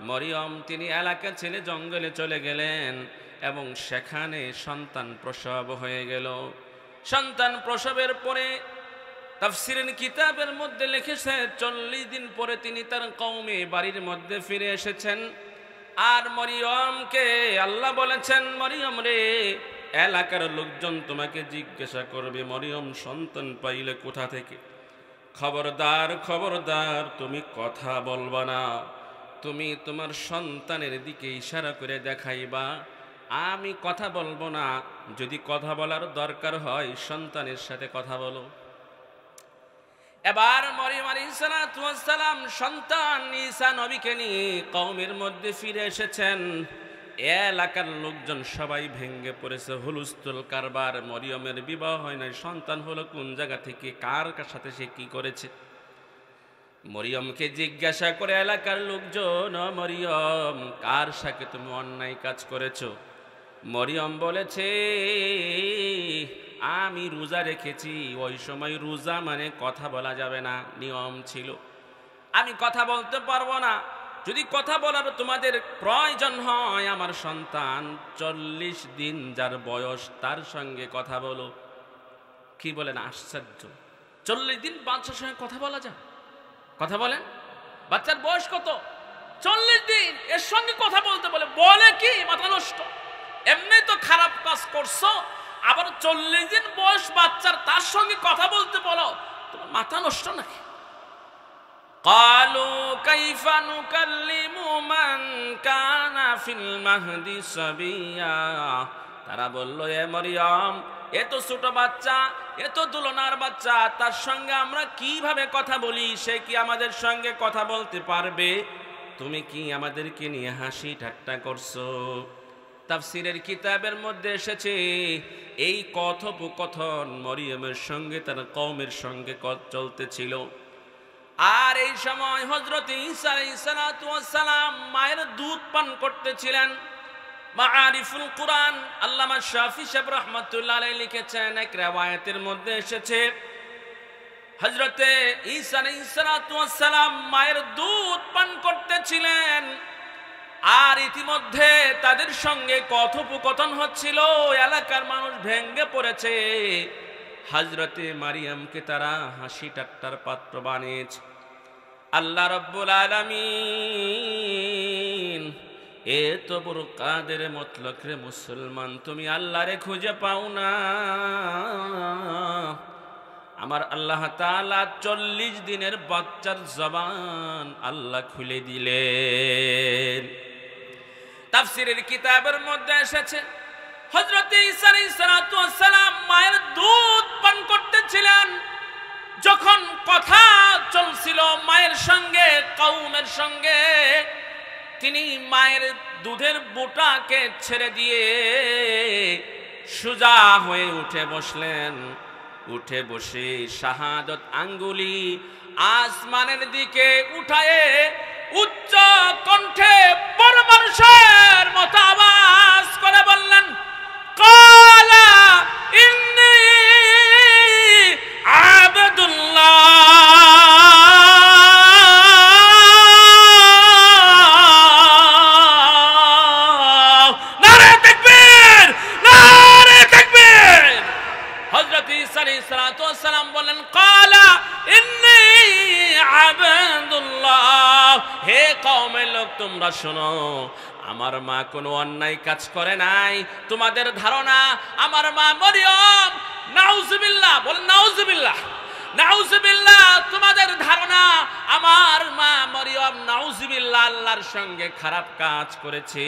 মরিয়ম তিনি এলাকা ছেড়ে জঙ্গলে চলে গেলেন এবং সেখানে সন্তান প্রসব হয়ে গেল। সন্তান প্রসবের পরে তাফসীরের কিতাবের মধ্যে লিখেছে 40 দিন পরে তিনি তার কওমে বাড়ির মধ্যে ফিরে এসেছেন। আর মরিয়মকে আল্লাহ বলেছেন মরিয়ম রে এলাকার লোকজন তোমাকে জিজ্ঞাসা করবে মরিয়ম সন্তান পাইলে কোথা থেকে, খবরদার খবরদার তুমি কথা বলবা না, তুমি তোমার সন্তানের দিকে ইশারা করে দেখাইবা, আমি কথা বলবো না, যদি কথা বলার দরকার হয় সন্তানের সাথে কথা বলো। এবার মরিয়ম আলাইহিস সালাম সন্তান ঈসা নবীকে নিয়ে কওমের মধ্যে ফিরে এসেছেন। এলাকার লোকজন সবাই ভেঙ্গে পড়েছে, হুলস্থুল কারবার, মরিয়মের বিবাহ হয় নাই, সন্তান হলো কোন জায়গা থেকে, কার সাথে সে কি করেছে। মরিয়মকে জিজ্ঞাসা করে এলাকার লোকজন মরিয়ম কার সাথে তুমি অন্যায় কাজ করেছো? মরিয়ম বলেছে আমি রোজা রেখেছি, ওই সময় রোজা মানে কথা বলা যাবে না, নিয়ম ছিল, আমি কথা বলতে পারবো না, যদি কথা বলার তোমাদের প্রয়োজন হয় আমার সন্তান 40 দিন যার বয়স তার সঙ্গে কথা বলো। কি বলেন, আশ্চর্য, 40 দিন বাচ্চার সঙ্গে কথা বলা যায়? কথা বলেন, বাচ্চার বয়স কত? 40 দিন এর সঙ্গে কথা বলতে বলে কি মাথা নষ্ট, এমনি তো খারাপ কাজ করছো, আবার 40 দিন বয়স বাচ্চার তার সঙ্গে কথা বলতে বলো, তোমার মাথা নষ্ট নাকি? قالوا كيف نكلم من كان في المهد صبيا, তারা বলল এ মরিয়ম এত ছোট বাচ্চা, এত দুলনার বাচ্চা, তার সঙ্গে আমরা কিভাবে কথা বলি, সে কি আমাদের সঙ্গে কথা বলতে পারবে? তুমি কি আমাদেরকে নিয়ে হাসি ঠাট্টা করছো? তাফসীরের কিতাবের মধ্যে এসেছে এই কথোপকথন মরিয়মের সঙ্গে তার কওমের সঙ্গে চলতেছিল। আর এই সময় হযরত ঈসা আলাইহিস সালাম মায়ের দুধ পান করতেছিলেন। মাআরিফুল কুরআন আল্লামা শাফি সাহেব রাহমাতুল্লাহ আলাইহি লিখেছেন, এক riwayat-এর মধ্যে এসেছে হযরত ঈসা আলাইহিস সালাম মায়ের দুধ পান করতেছিলেন, আর ইতিমধ্যে তাদের সঙ্গে কথোপকথন হচ্ছিল, এলাকার মানুষ ভেঙ্গে পড়েছে, হযরতে মারিয়ামকে তারা হাসি ঠাট্টার পাত্র বানিয়েছে। আল্লাহ রাব্বুল আলামিন এত বড় কাদের মতলক রে মুসলমান, তুমি আল্লাহরে খুঁজে পাও না? আমার আল্লাহ তাআলা 40 দিনের বাচ্চার জবান আল্লাহ খুলে দিলেন। তাফসীরের কিতাবের মধ্যে এসেছে হযরত ঈসা আলাইহিস সালাম মায়ের দুধ পান করতেছিলেন, যখন কথা চলছিল মায়ের সঙ্গে কওমের সঙ্গে, তিনি মায়ের দুধের বোঁটাকে ছেড়ে দিয়ে সোজা হয়ে উঠে বসলেন। উঠে বসে শাহাদত আঙ্গুলি আসমানের দিকে উঠায়ে উচ্চ কণ্ঠে বড় মানুষের মতো আওয়াজ করে বললেন, কালা ইন্নী আবদুল্লাহ, নারে তাকবীর, নারে তাকবীর। হযরত ঈসা আলাইহিস সালাম বললেন, কালা ইন্নী আবদুল্লাহ, হে কওমের লোক তোমরা শোনো, আমার মা কোনো অন্যায় কাজ করে নাই। তোমাদের ধারণা আমার মা মরিয়ম, নাউজুবিল্লাহ, বলেন নাউজুবিল্লাহ, নাউজুবিল্লাহ, তোমাদের ধারণা আমার মা মরিয়ম নাউজুবিল্লাহ আল্লাহর সঙ্গে খারাপ কাজ করেছে,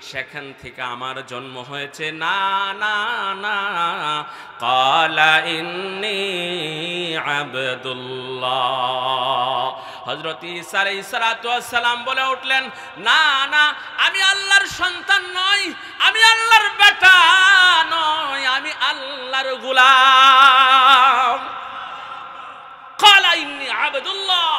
সেখান থেকে আমার জন্ম হয়েছে। না না না, কালা ইন্নী আবদুল্লাহ। হযরত ঈসা আলাইহিস সালাতু ওয়াস সালাম বলে উঠলেন, না না, আমি আল্লাহর সন্তান নই, আমি আল্লাহর বেটা নই, আমি আল্লাহর গোলাম। ক্বালা ইন্নী আবদুল্লাহ,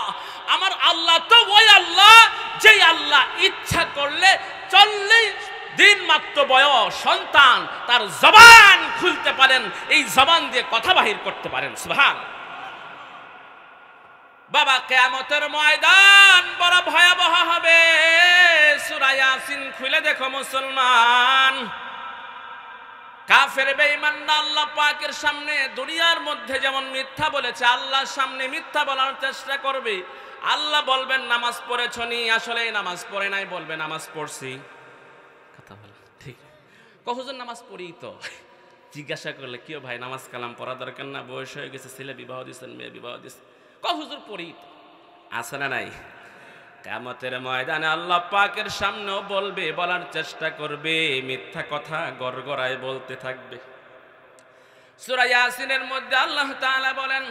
আমার আল্লাহ তো ওই আল্লাহ যেই আল্লাহ ইচ্ছা করলে 40 দিন মাত্র বয়স সন্তান তার জবান খুলতে পারেন, এই জবান দিয়ে কথা বাহির করতে পারেন। সুবহানাল্লাহ। বাবা, কিয়ামতের ময়দান বড় ভয়াবহ হবে। সূরা ইয়াসিন খুলে দেখো মুসলমান। কাফের বেঈমানরা আল্লাহ পাকের সামনে দুনিয়ার মধ্যে যেমন মিথ্যা বলেছে, আল্লাহর সামনে মিথ্যা বলার চেষ্টা করবে। আল্লাহ বলবেন নামাজ পড়েছো নি? আসলে নামাজ পড়ে নাই। বলবে নামাজ পড়ছি। কথা বল ঠিক, হুজুর নামাজ পড়ি তো। জিজ্ঞাসা করলে কি ভাই নামাজ কালাম পড়া দরকার না? বয়স হয়ে গেছে, ছেলে বিবাহ দিচ্ছেন, মেয়ে বিবাহ দিচ্ছেন, হুজুর পড়ি তো। আছে না নাই? কিয়ামতের ময়দানে আল্লাহ পাকের সামনেও বলবে, বলার চেষ্টা করবে, মিথ্যা কথা গড়গড়ায় বলতে থাকবে। সূরা ইয়াসিনের মধ্যে আল্লাহ তাআলা বলেন,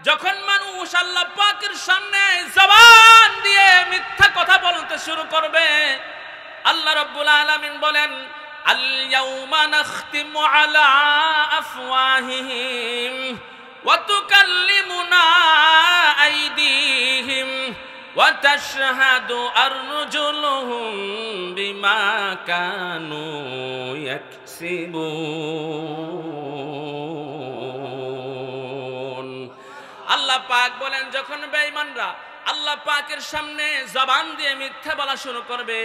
যখন মানুষ আল্লাহ পাকের সামনে জবান দিয়ে মিথ্যা কথা বলতে শুরু করবে, আল্লাহ রাব্বুল আলামিন বলেন, আল ইয়াউমা নাখতিমু আলা আফওয়াহিহিম ওয়া তুকাল্লিমুনা আইদিহিম ওয়া তাশহাদু আরজুলুহুম বিমা কানু ইয়াকসিবুন। আল্লাহ পাক বলেন, যখন বেঈমানরা আল্লাহ পাকের সামনে জবান দিয়ে মিথ্যা বলা শুরু করবে,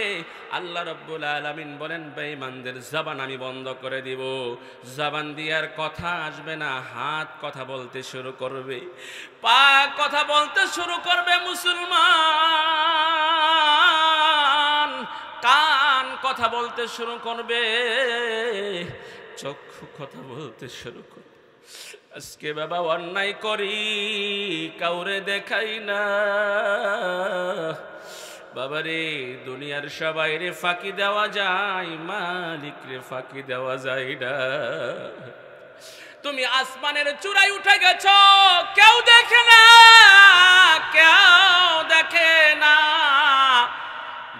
আল্লাহ রাব্বুল আলামিন বলেন, বেঈমানদের জবান আমি বন্ধ করে দিব। জবান দিয়ে আর কথা আসবে না, হাত কথা বলতে শুরু করবে, পা কথা বলতে শুরু করবে। মুসলমান, কান কথা বলতে শুরু করবে, চক্ষু কথা বলতে শুরু করবে। আজকে বাবা অন্যায় করি, কাউরে দেখাই না বাবারে। দুনিয়ার সবাই রে ফাঁকি দেওয়া যায়, মালিক রে ফাঁকি দেওয়া যায় না। তুমি আসমানের চূড়ায় উঠে গেছো, কেউ দেখে না, কেউ দেখে না।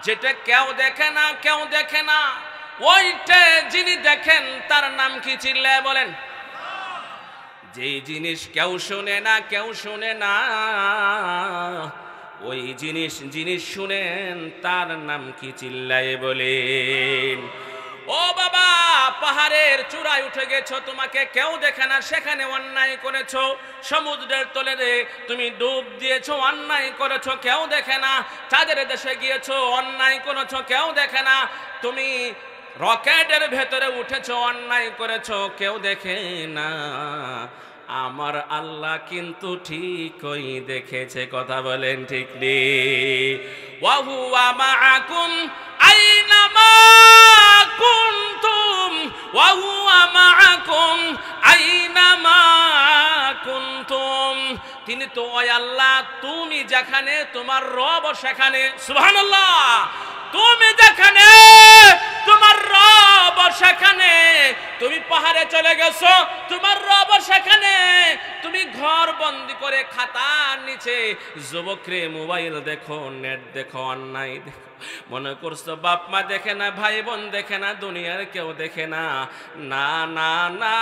যেটা কেউ দেখে না, কেউ দেখে না, ওইটা যিনি দেখেন তার নাম কি? চিল্লায় বলেন। যেই জিনিস কেউ শোনে না, কেউ শোনে না, ওই জিনিস যিনি শুনেন তার নাম কি? চিল্লায় বলেন। ও বাবা, পাহাড়ের চূড়ায় উঠে গেছো, তোমাকে কেউ দেখে না, সেখানে অন্যায় করেছো। সমুদ্রের তলে তুমি ডুব দিয়েছো, অন্যায় করেছো, কেউ দেখে না। চাঁদের দেশে গিয়েছো, অন্যায় করেছো, কেউ দেখে না। তুমি রকেটের ভেতরে উঠেছো, অন্যায় করেছো, কেউ দেখে না। আমার আল্লাহ কিন্তু ঠিকই দেখেছে। কথা বলেন ঠিক নেই? ওয়া হুয়া মাআকুম আইনামা কুনতুম, ওয়া হুয়া মাআকুম আইনামা কুনতুম। তিনি তো ওই আল্লাহ, তুমি যেখানে তোমার রব সেখানে। সুবহানাল্লাহ। তুমি যেখানে তোমার রব সেখানে। তুমি পাহাড়ে চলে গেছো, তোমার রব সেখানে। তুমি ঘর বন্দি করে খাতার নিচে যুবকরে মোবাইল দেখো, নেট দেখো, অন্যায় দেখো, মনে করছো বাপ মা দেখে না, ভাই বোন দেখে না, দুনিয়ার কেউ দেখে না। না না না,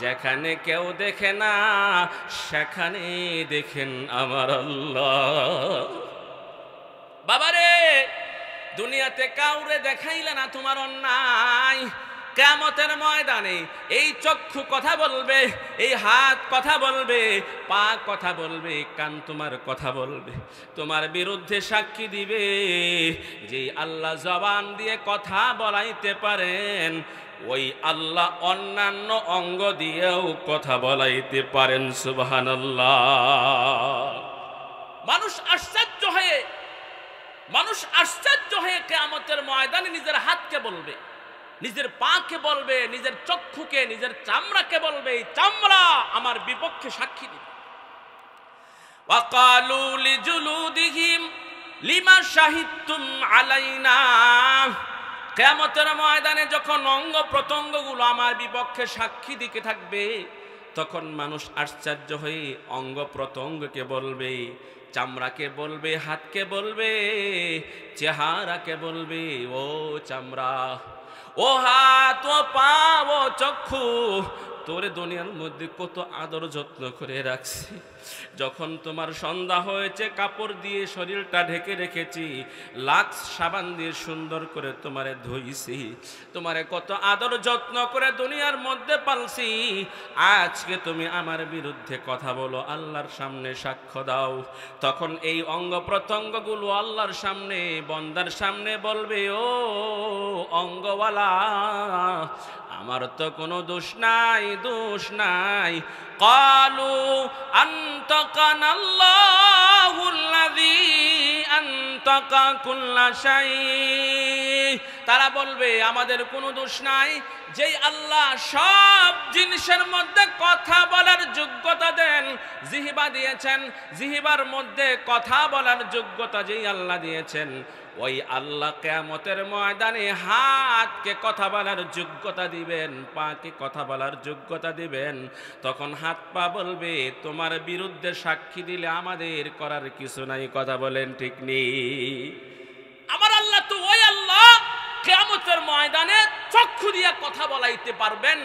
যেখানে কেউ দেখে না সেখানে দেখেন আমার আল্লাহ। বাবারে, দুনিয়াতে কাউরে দেখাইলে না তোমার অন্যায়, কিয়ামতের ময়দানে এই চক্ষু কথা বলবে, এই হাত কথা বলবে, পা কথা বলবে, কান তোমার কথা বলবে, তোমার বিরুদ্ধে সাক্ষী দিবে। যে আল্লাহ জবান দিয়ে কথা বলাইতে পারেন, ওই আল্লাহ অন্যান্য অঙ্গ দিয়েও কথা বলাইতে পারেন। সুবহানাল্লাহ। মানুষ আশ্চর্য হয়ে কিয়ামতের ময়দানে নিজের হাতকে বলবে, নিজের পাকে বলবে, নিজের চক্ষুকে, নিজের চামড়াকে বলবে, এই চামড়া আমার বিপক্ষে সাক্ষী দিবে। ওয়াকালু লিজুলুদিহিম লিমা শাহিদতুম আলাইনা। কিয়ামতের ময়দানে যখন অঙ্গ প্রত্যঙ্গগুলো আমার বিপক্ষে সাক্ষী দিতে থাকবে, তখন মানুষ আশ্চর্য হয়ে অঙ্গ প্রত্যঙ্গকে বলবে, চামড়াকে বলবে, হাতকে বলবে, চেহারাকে বলবে, ও চামড়া, ও হাত, ও পা, ও চক্ষু, তোরে দুনিয়ার মধ্যে কত আদর যত্ন করে রাখছি। যখন তোমার সন্ধ্যা হয়েছে কাপড় দিয়ে শরীরটা ঢেকে রেখেছি, লাক্স সাবান দিয়ে সুন্দর করে তোমারে ধুইছি, তোমারে কত আদর যত্ন করে দুনিয়ার মধ্যে পালছি। আজকে তুমি আমার বিরুদ্ধে কথা বলো, আল্লাহর সামনে সাক্ষ্য দাও। তখন এই অঙ্গ প্রত্যঙ্গগুলো আল্লাহর সামনে, বন্দার সামনে বলবে, ও অঙ্গওয়ালা, আমার তো কোনো দোষ নাই, দোষ নাই। ক্বালু আনতাকানাল্লাহুল্লাযী আনতাকা কুল্লা শাই, তারা বলবে আমাদের কোনো দোষ নাই, যেই আল্লাহ সব জিনিসের মধ্যে কথা বলার যোগ্যতা দেন, জিহবা দিয়েছেন, জিহবার মধ্যে কথা বলার যোগ্যতা যেই আল্লাহ দিয়েছেন, ওই আল্লাহ কিয়ামতের ময়দানে হাতকে কথা বলার যোগ্যতা দিবেন, পাকে কথা বলার যোগ্যতা দিবেন। তখন হাত পা বলবে, তোমার বিরুদ্ধে সাক্ষী দিলে আমাদের করার কিছু নাই। কথা বলেন ঠিক নেই? আমার আল্লাহ তো ওই আল্লাহ, কিয়ামতের ময়দানে চক্ষু দিয়ে কথা বলাইতে পারবেন,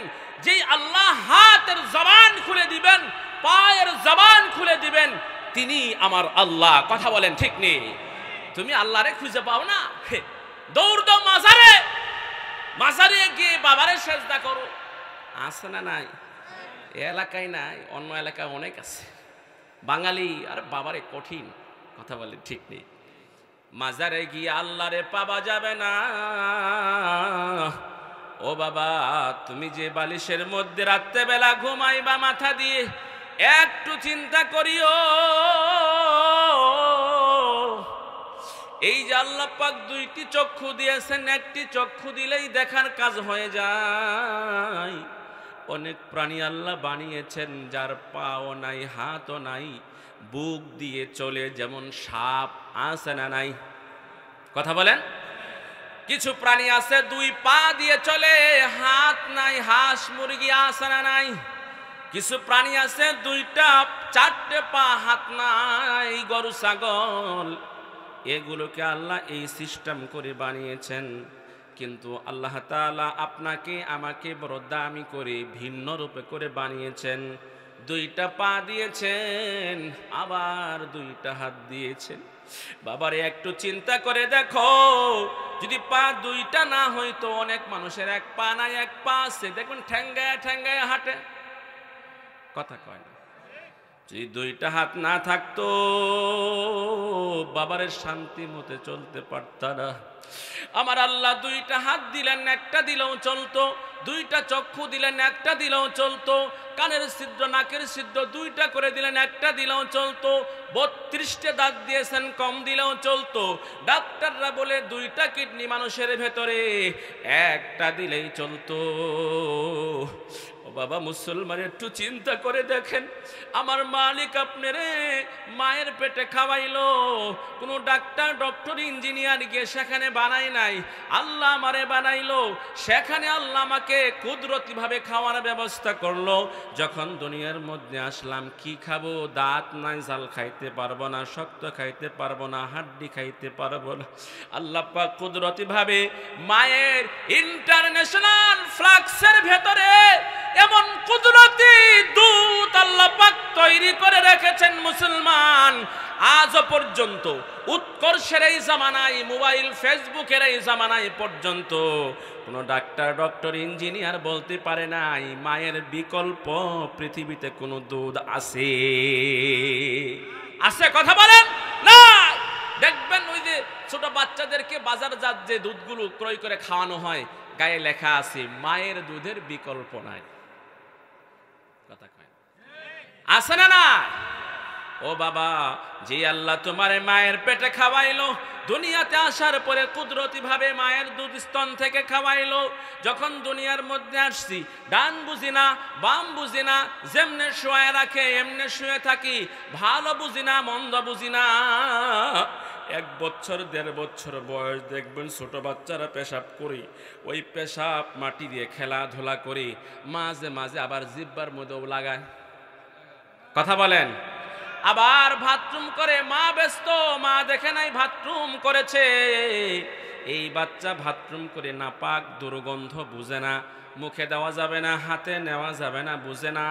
যেই আল্লাহ হাতের জবান খুলে দিবেন, পায়ের জবান খুলে দিবেন, তিনি আমার আল্লাহ। কথা বলেন ঠিক নেই? তুমি আল্লাহরে খুঁজে পাও না, দৌড় দাও মাজারে, মাজারে গিয়ে বাবারে সেজদা করো। আছে না নাই? এ এলাকায় নাই, অন্য এলাকায় অনেক আছে। বাঙালি আর বাবারে কঠিন। কথা বলে ঠিক নেই? মাজারে গিয়ে আল্লাহরে পাওয়া যাবে না। ও বাবা, তুমি যে বালিশের মধ্যে রাত্রেবেলা ঘুমাইবা মাথা দিয়ে, একটু চিন্তা করিও, এই যে আল্লাহ পাক দুইটি চক্ষু দিয়েছেন, একটি চক্ষু দিলেই দেখার কাজ হয়ে যায়। অনেক প্রাণী আল্লাহ বানিয়েছেন যার পাও নাই, হাতও নাই, বুক দিয়ে চলে, যেমন সাপ। আছে না নাই? কথা বলেন। কিছু প্রাণী আছে দুই পা দিয়ে চলে, হাত নাই, হাঁস মুরগি। আছে না নাই? কিছু প্রাণী আছে দুইটা চারটে পা, হাত নাই, গরু ছাগল। এগুলোকে আল্লাহ এই সিস্টেম করে বানিয়েছেন। কিন্তু আল্লাহ তাআলা আপনাকে আমাকে বড় দামি করে ভিন্ন রূপে করে বানিয়েছেন। দুইটা পা দিয়েছেন, আবার দুইটা হাত দিয়েছেন। বাবারে একটু চিন্তা করে দেখো, যদি পা দুইটা না হইতো, অনেক মানুষের এক পা নাই, এক পা আছে, দেখবেন ঠ্যাঙ্গায় ঠ্যাঙ্গায় হাঁটে। কথা কয় না? যদি দুইটা হাত না থাকতো, বাবারে শান্তি মতে চলতে পারত না। আমার আল্লাহ দুইটা হাত দিলেন, একটা দিলেও চলতো, দুইটা চক্ষু দিলেন, একটা দিলেও চলতো, কানের ছিদ্র, নাকের ছিদ্র দুইটা করে দিলেন, একটা দিলেও চলতো, 32টা দাঁত দিয়েছেন, কম দিলেও চলতো। ডাক্তাররা বলে দুইটা কিডনি মানুষের ভেতরে, একটা দিলেই চলতো। ও বাবা মুসলমান, একটু চিন্তা করে দেখেন, আমার মালিক আপনারে মায়ের পেটে খাওয়াইলো, কোনো ডক্টর ইঞ্জিনিয়ার গিয়ে সেখানে বানাই নাই, আল্লাহ আমারে বানাইলো, সেখানে আল্লাহ আমাকে কুদরতি ভাবে খাওয়ার ব্যবস্থা করলো। যখন দুনিয়ার মধ্যে আসলাম, কি খাবো? দাঁত নাই, ঝাল খাইতে পারবো না, শক্ত খাইতে পারবো না, হাড্ডি খাইতে পারবো না। আল্লাহ পাক কুদরতি ভাবে মায়ের ইন্টারন্যাশনাল ফ্লাক্সের ভেতরে এমন কুদরতি দুধ আল্লাহ পাক তৈরি করে রেখেছেন মুসলমান। আজও পর্যন্ত উৎকর্ষের এই জামানায়, মোবাইল ফেসবুকের এই জামানায় পর্যন্ত কোনো ডক্টর ইঞ্জিনিয়ার বলতে পারে নাই মায়ের বিকল্প পৃথিবীতে কোনো দুধ আছে? আছে? কথা বলেন না। দেখবেন ওই যে ছোট বাচ্চাদেরকে বাজারজাত যে দুধগুলো ক্রয় করে খাওয়ানো হয়, গায়ে লেখা আছে মায়ের দুধের বিকল্প নাই। কথা কয় আছে না না? ও বাবা, যে আল্লাহ তোমার মায়ের পেটে খাওয়াইলো, দুনিয়াতে আসার পরে কুদরতি ভাবে মায়ের দুধ স্তন থেকে খাওয়াইলো। যখন দুনিয়ার মধ্যে আসছি, ডান বুঝি না, বাম বুঝি না, যেমনে শুয়ে রাখে এমনে শুয়ে থাকি, ভালো বুঝি না, মন্দ বুঝি না। 1 বছর 1.5 বছর বয়স দেখবেন ছোট বাচ্চারা পেশাব করে ওই পেশাব মাটি দিয়ে খেলাধুলা করে মাঝে মাঝে আবার জিহ্বার মধ্যেও লাগায়। কথা বলেন। আবার বাথরুম করে, মা ব্যস্ত, মা দেখে নাই বাথরুম করেছে। এই বাচ্চা বাথরুম করে নাপাক দুর্গন্ধ বুঝে না, মুখে দেওয়া যাবে না, হাতে নেওয়া যাবে না, বুঝে না।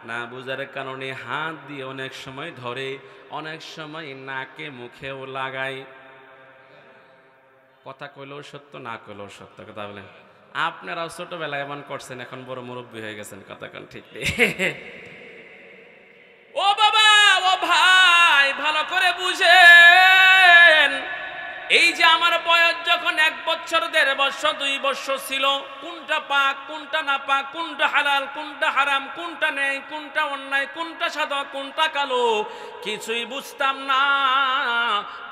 না বুঝার কারণে হাত দিয়ে অনেক সময় ধরে, অনেক সময় নাকে মুখেও লাগায়। কথা কইলেও সত্য, না কইলেও সত্য। কথা বলেন। আপনারাও ছোটবেলায় এমন করছেন, এখন বড় মুরব্বী হয়ে গেছেন। কথা কোন ঠিক নেই। ও বাবা, ও ভাই, ভালো করে বুঝেন। এই যে আমার বয়স যখন 1 বছর 1.5 বছর 2 বছর ছিল, কোনটা পাক কোনটা না পাক, কোনটা হালাল কোনটা হারাম, কোনটা নেই কোনটা অন্যায়, কোনটা সাদা কোনটা কালো, কিছুই বুঝতাম না।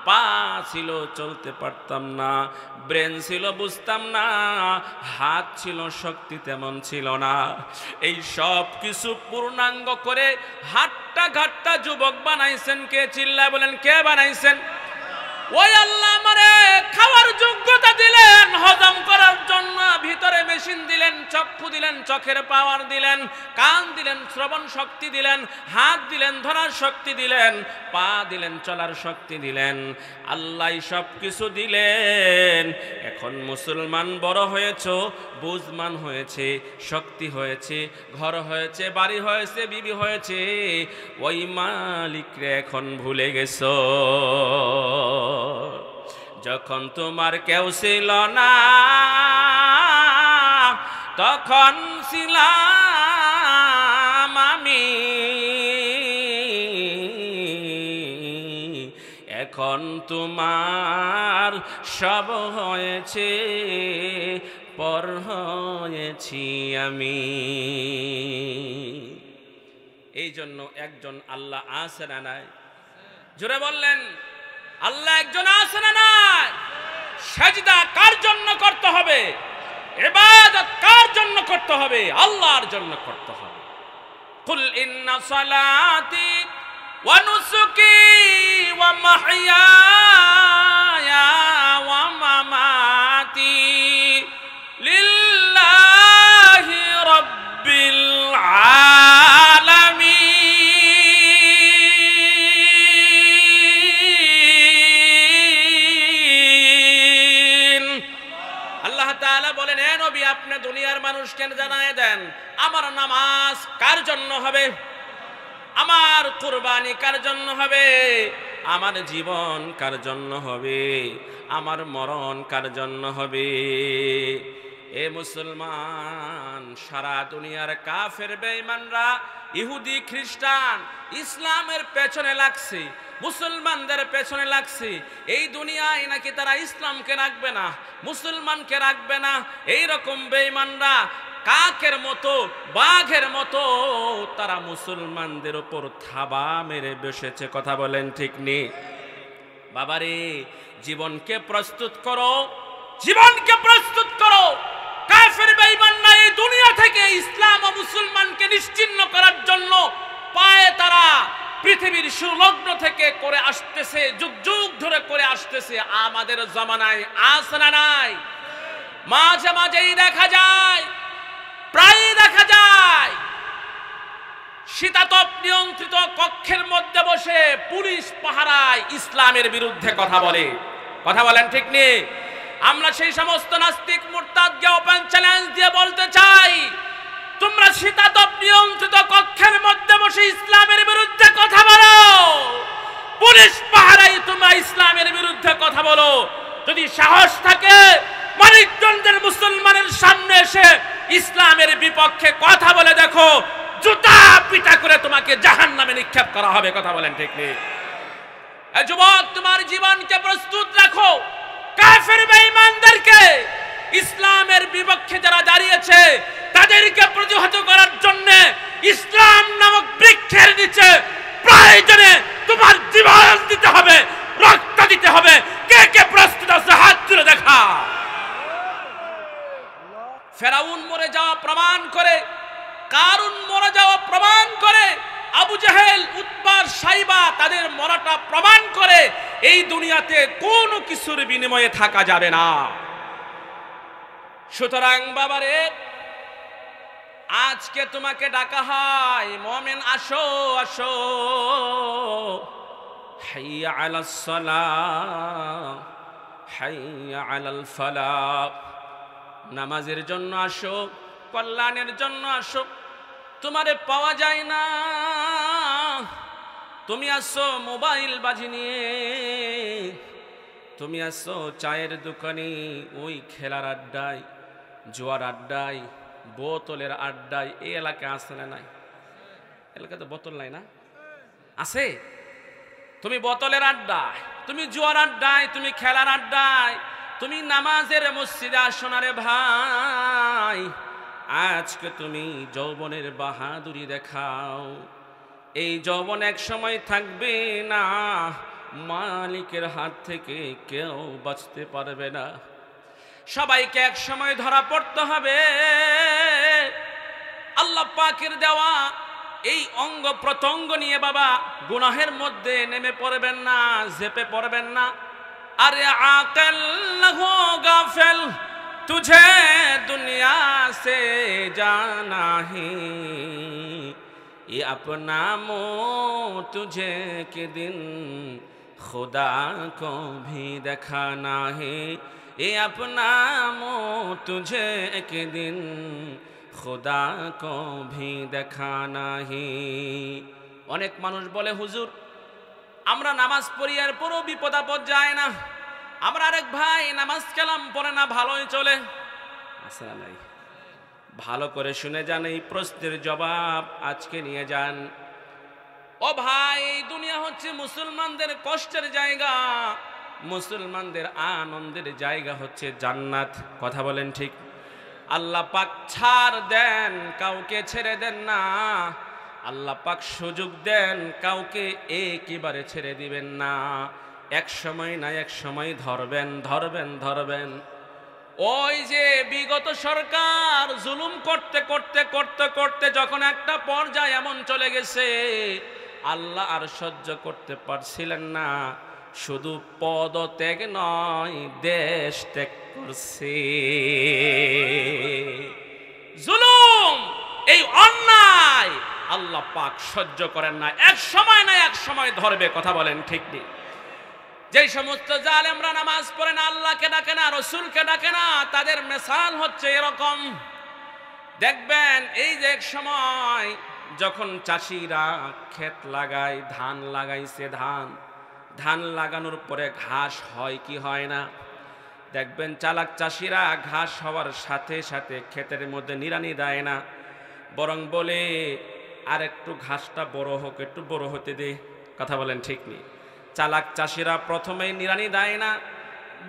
পা ছিল চলতে পারতাম না, ব্রেন ছিল বুঝতাম না, হাত ছিল শক্তি তেমন ছিল না। এই সব কিছু পূর্ণাঙ্গ করে হাট্টা ঘাট্টা যুবক বানাইছেন কে? চিল্লায় বলেন, কে বানাইছেন? ওই আল্লাহ আমারে খাওয়ার যোগ্যতা দিলেন, হজম করার জন্য ভিতরে মেশিন দিলেন, চক্ষু দিলেন, চোখের পাওয়ার দিলেন, কান দিলেন, শ্রবণ শক্তি দিলেন, হাত দিলেন, ধরার শক্তি দিলেন, পা দিলেন, চলার শক্তি দিলেন। আল্লাহ সব কিছু দিলেন। এখন মুসলমান বড় হয়েছে, বুঝমান হয়েছে, শক্তি হয়েছে, ঘর হয়েছে, বাড়ি হয়েছে, বিবি হয়েছে, ওই মালিকরে এখন ভুলে গেছো। যখন তোমার কেউ ছিল না, তখন ছিলাম আমি। এখন তোমার সব হয়েছে, পর হয়েছি আমি। এই জন্য একজন আল্লাহ আছে না নাই? জোরে বললেন, আল্লাহ একজন আছে না নাই? সাজদা কার জন্য করতে হবে? ইবাদত কার জন্য করতে হবে? আল্লাহর জন্য করতে হবে। কুল ইন্না সালাতি ওয়া নুসুকি ওয়া মাহইয়ায়া ওয়া মামাতি লিল্লাহি রাব্বিল আলামিন। আপনি দুনিয়ার মানুষকে জানায় দেন, আমার নামাজ কার জন্য হবে, আমার কুরবানি কার জন্য হবে, আমার জীবন কার জন্য হবে, আমার মরণ কার জন্য হবে। এ মুসলমান, সারা দুনিয়ার কাফের বেঈমানরা, ইহুদি খ্রিস্টান ইসলামের পেছনে লাগছে, মুসলমানদের পেছনে লাগছে। এই দুনিয়ায় নাকি তারা ইসলামকে রাখবে না, মুসলমানকে রাখবে না। এই রকম বেঈমানরা কাকের মতো, বাঘের মতো তারা মুসলমানদের উপর থাবা মেরে বসেছে। কথা বলেন ঠিক নেই? বাবারে, জীবনকে প্রস্তুত করো, জীবনকে প্রস্তুত করো। কাফের বেঈমানরা এই দুনিয়া থেকে ইসলাম ও মুসলমানকে নিশ্চিহ্ন করার জন্য পায়ে তারা পৃথিবীর সুলগ্ন থেকে করে আসতেছে, যুগ যুগ ধরে করে আসতেছে। আমাদের জামানায় আছে না নাই? মাঝে মাঝেই দেখা যায়, প্রায় দেখা যায়, শীতাতপ নিয়ন্ত্রিত কক্ষের মধ্যে বসে পুলিশ পাহারায় ইসলামের বিরুদ্ধে কথা বলে। কথা বলেন ঠিক নেই? আমরা সেই সমস্ত নাস্তিক মুরতাদকে ওপেন চ্যালেঞ্জ দিয়ে বলতে চাই, তোমরা শীতাতপ নিয়ন্ত্রিত কক্ষের মধ্যে বসে ইসলামের বিরুদ্ধে কথা বলো, পুলিশ পাহারায় তোমরা ইসলামের বিরুদ্ধে কথা বলো। যদি সাহস থাকে মানিকগঞ্জের মুসলমানের সামনে এসে ইসলামের বিপক্ষে কথা বলে দেখো, জুতা পিটা করে তোমাকে জাহান্নামে নিক্ষেপ করা হবে। কথা বলেন ঠিক নেই? এই যুবক, তোমার জীবনকে প্রস্তুত রাখো। কাফের বেঈমানদেরকে, ইসলামের বিপক্ষে যারা দাঁড়িয়েছে তাদেরকে প্রতিহত করার জন্য ইসলাম নামক বৃক্ষের নিচে প্রয়োজনে তোমার জীবন দিতে হবে, রক্ত দিতে হবে। কে কে প্রস্তুত আছে হাত তুলে দেখা। ফেরাউন মরে যাওয়া প্রমাণ করে, কারুন মরে যাওয়া প্রমাণ করে আবু জাহেল, উতবা, সাইবা তাদের মরাটা প্রমাণ করে এই দুনিয়াতে কোনো কিছুর বিনিময়ে থাকা যাবে না। সুতরাং বাবারে, আজকে তোমাকে ডাকা হয়, মুমিন আসো আসো, হাইয়া আলাস সালাহ হাইয়া আলাল ফালাহ, নামাজের জন্য আসো, কল্যাণের জন্য আসো। তোমারে পাওয়া যায় না, তুমি আসো মোবাইল বাজি নিয়ে, তুমি আসো চায়ের দোকানে, ওই খেলার আড্ডায়, জুয়ার আড্ডায়, বোতলের আড্ডায়। এই এলাকায় আসে না? নাই এলাকায় তো বোতল নাই না? আছে? তুমি বোতলের আড্ডায়, তুমি জুয়ার আড্ডায়, তুমি খেলার আড্ডায়, তুমি নামাজের মসজিদে আসো না রে ভাই। আজকে তুমি যৌবনের বাহাদুরি দেখাও। এই যৌবন এক সময় থাকবে না, মালিকের হাত থেকে কেউ বাঁচতে পারবে না। সবাইকে এক সময় ধরা পড়তে হবে। আল্লাহ পাকের দেওয়া এই অঙ্গ প্রত্যঙ্গ নিয়ে বাবা গুনাহের মধ্যে নেমে পড়বেন না, ঝেপে পড়বেন না। আরে আকেল হো গাফেল, तुझे दुनिया से जाना ही, ये अपना मुँह तुझे के दिन खुदा को भी दिखाना है, ये अपना मुँह तुझे के दिन खुदा को भी दिखाना ही। অনেক মানুষ বলে, হুজুর আমরা নামাজ পড়ি আর পরও বিপদ আপদ যায় না। আমরা আরেক ভাই নামাজ কালাম পড়ে না, ভালোই চলে। আসলে নাই, ভালো করে শুনে যান, এই প্রশ্নের জবাব আজকে নিয়ে যান। ও ভাই, এই দুনিয়া হচ্ছে মুসলমানদের কষ্টের জায়গা, মুসলমানদের আনন্দের জায়গা হচ্ছে জান্নাত। কথা বলেন ঠিক? আল্লাহ পাক ছাড় দেন, কাউকে ছেড়ে দেন না। আল্লাহ পাক সুযোগ দেন, কাউকে একেবারে ছেড়ে দিবেন না। এক সময় না এক সময় ধরবেন ধরবেন ধরবেন। ওই যে বিগত সরকার জুলুম করতে করতে করতে করতে যখন একটা পর্যায়ে এমন চলে গেছে, আল্লাহ আর সহ্য করতে পারছিলেন না। শুধু পদত্যাগ নয়, দেশ ত্যাগ করছে। জুলুম, এই অন্যায় আল্লাহ পাক সহ্য করেন না। এক সময় না এক সময় ধরবে। কথা বলেন ঠিক নেই? যে সমস্ত জালেমরা নামাজ পড়ে না, আল্লাহকে ডাকে না, রসুলকে ডাকে না, তাদের মিসাল হচ্ছে এরকম। দেখবেন এই যে এক সময় যখন চাষিরা ক্ষেত লাগায়, ধান লাগাইছে, ধান লাগানোর পরে ঘাস হয় কি হয় না? দেখবেন চালাক চাষিরা ঘাস হওয়ার সাথে সাথে ক্ষেতের মধ্যে নিড়ানি দেয় না, বরং বলে আর একটু ঘাসটা বড় হোক, একটু বড় হতে দে। কথা বলেন ঠিক নেই? চালাক চাষিরা প্রথমেই নিড়ানি দেয় না,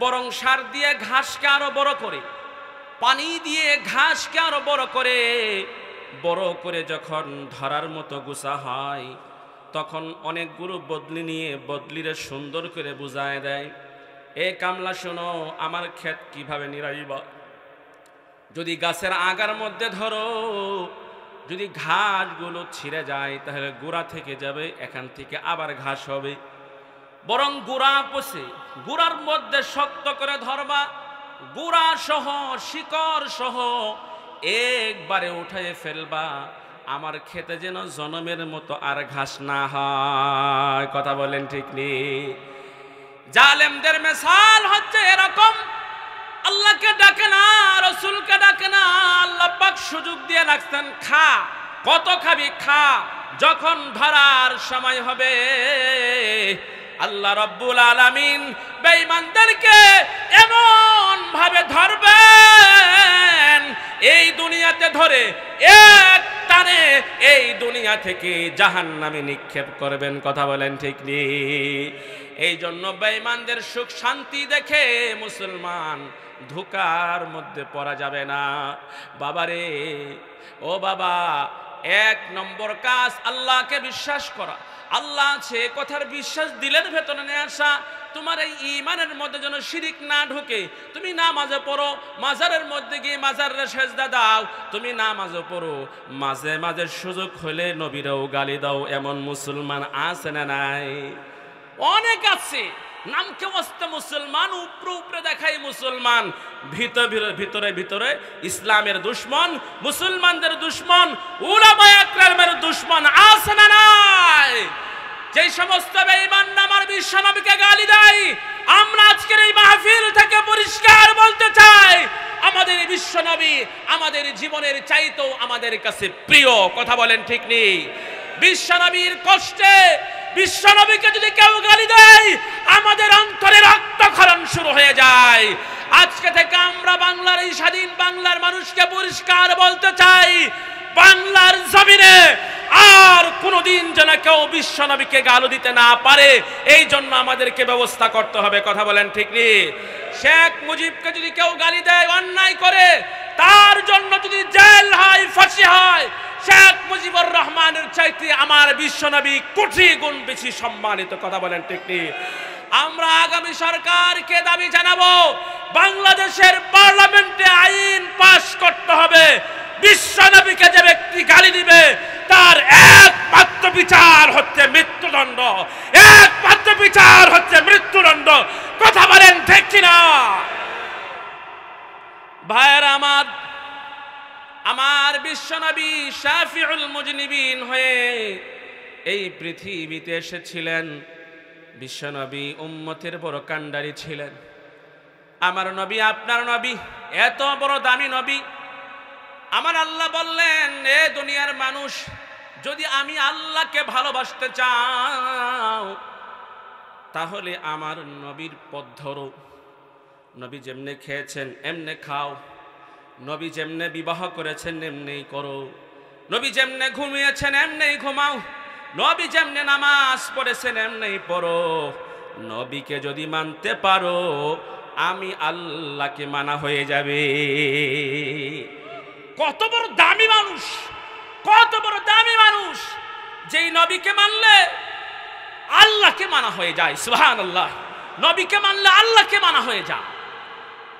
বরং সার দিয়ে ঘাসকে আরো বড় করে, পানি দিয়ে ঘাসকে আরো বড় করে যখন ধরার মতো গুছা হয়, তখন অনেকগুলো বদলি নিয়ে বদলিরে সুন্দর করে বুঝায় দেয়, এ কামলা শোনো, আমার ক্ষেত কিভাবে নিড়াইবা। যদি গাছের আগার মধ্যে ধরো, যদি ঘাসগুলো ছিঁড়ে যায় তাহলে গোড়া থেকে যাবে, এখান থেকে আবার ঘাস হবে। বরং গোড়া পচে গোড়ার মধ্যে শক্ত করে ধরবা, গোড়া সহ শিকড় সহ একবারে উঠায় ফেলবা, আমার খেতে যেন জনমের মতো আর ঘাস না হয়। কথা বলেন ঠিক নেই? জালেমদের মিসাল হচ্ছে এরকম। আল্লাহকে ডাকে না, রসুলকে ডাকে না। আল্লাহ পাক সুযোগ দিয়ে রাখছেন, খা, কত খাবি খা, যখন ধরার সময় হবে আল্লাহ রাব্বুল আলামিন বেঈমানদেরকে এমন ভাবে ধরবেন, এই দুনিয়াতে ধরে এক টানে এই দুনিয়া থেকে জাহান্নামে নিক্ষেপ করবেন। কথা বলেন ঠিক নেই? এই জন্য বেঈমানদের সুখ শান্তি দেখে মুসলমান ধোঁকার মধ্যে পড়া যাবে না। বাবারে, ও বাবা, এক নম্বর কাজ আল্লাহকে বিশ্বাস করা। আল্লাহ আছে কথার বিশ্বাস দিলের ভেতরে নিয়ে আসা। তোমার এই ঈমানের মধ্যে যেন শিরিক না ঢোকে। তুমি নামাজে পড়ো, মাজারের মধ্যে গিয়ে মাজারের সেজদা দাও। তুমি নামাজে পড়ো, মাঝে মাঝে সুযোগ হলে নবীরাও গালি দাও। এমন মুসলমান আছে না নাই? অনেক আছে। নামকে ওয়াস্তে মুসলমান, উপরে উপরে দেখাই মুসলমান, ভিতরে ভিতরে ভিতরে ইসলামের দুশমন, মুসলমানদের দুশমন, উলামায়ে কেরামের দুশমন আছে না নাই? যেই সমস্ত বেঈমান নামার বিশ্বনবীকে গালি দেয়, আমরা আজকের এই মাহফিল থেকে পরিষ্কার বলতে চাই, আমাদের বিশ্বনবী আমাদের জীবনের চাইতেও আমাদের কাছে প্রিয়। কথা বলেন ঠিক নেই? বিশ্বনবীর কষ্টে বিশ্বনবীকে যদি কেউ গালি দেয়, আমাদের অন্তরে রক্তক্ষরণ শুরু হয়ে যায়। আজকে থেকে আমরা বাংলার এই স্বাধীন বাংলার মানুষকে পরিষ্কার বলতে চাই, বাংলার জমিনে আর কোনোদিন যেন কেউ বিশ্বনবীকে গালি দিতে না পারে, এই জন্য আমাদেরকে ব্যবস্থা করতে হবে। কথা বলেন ঠিক নেই? শেখ মুজিবকে যদি কেউ গালি দেয়, অন্যায় করে, তার জন্য যদি জেল হয়, ফাঁসি হয়, শেখ মুজিবুর রহমানের চাইতে আমার বিশ্বনবী কোটি গুণ বেশি সম্মানিত। কথা বলেন ঠিক নেই? আমরা আগামী সরকারকে দাবি জানাবো, বাংলাদেশের পার্লামেন্টে আইন পাস করতে হবে, বিশ্বনবীকে যে ব্যক্তি গালি দিবে তার একমাত্র বিচার হচ্ছে মৃত্যুদণ্ড। একমাত্র বিচার হচ্ছে মৃত্যুদণ্ড। কথা বলেন ঠিক কিনা? ভাইয়েরা আমার, আমার বিশ্বনবী শাফিউল মুজনিবিন হয়ে এই পৃথিবীতে এসেছিলেন। বিশ্বনবী উম্মতের বড় কান্ডারি ছিলেন। আমার নবী, আপনার নবী এত বড় দামি নবী। আমার আল্লাহ বললেন, এ দুনিয়ার মানুষ, যদি আমি আল্লাহকে ভালোবাসতে চাও তাহলে আমার নবীর পথ ধরো। নবী যেমনে খেয়েছেন এমনে খাও, নবী যেমনে বিবাহ করেছেন এমনেই করো, নবী যেমনে ঘুমিয়েছেন এমনেই ঘুমাও, নবী যেমনে নামাজ পড়েছেন এমনেই পড়ো। নবীকে যদি মানতে পারো, আমি আল্লাহকে মানা হয়ে যাবে। কত বড় দামি মানুষ, কত বড় দামি মানুষ, যেই নবীকে মানলে আল্লাহকে মানা হয়ে যায়। সুবহানাল্লাহ। নবীকে মানলে আল্লাহকে মানা হয়ে যায়।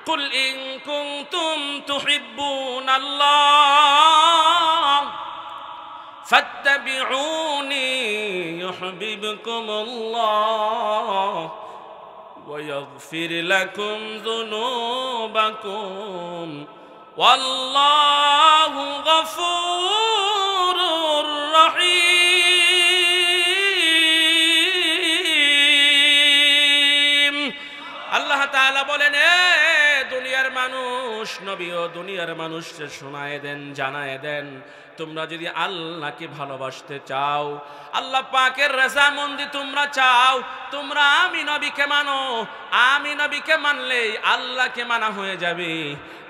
কুল ইন কুনতুম তুহিব্বুনাল্লাহ ফাত্তাবিউনি ইউহিব্বুকুমুল্লাহ ওয়া ইয়াগফির লাকুম যুনুবাকুম ওয়াল্লাহু গফুরুর রহিম। আল্লাহ তাআলা বলেন, এ দুনিয়ার মানুষ, নবীও দুনিয়ার মানুষকে শোনায় দেন, জানায় দেন, তোমরা যদি আল্লাহকে ভালোবাসতে চাও, আল্লাহ পাকের রাজামন্দি তোমরা চাও, তোমরা আমি নবীকে মানো। আমি নবীকে মানলেই আল্লাহকে মানা হয়ে যাবে।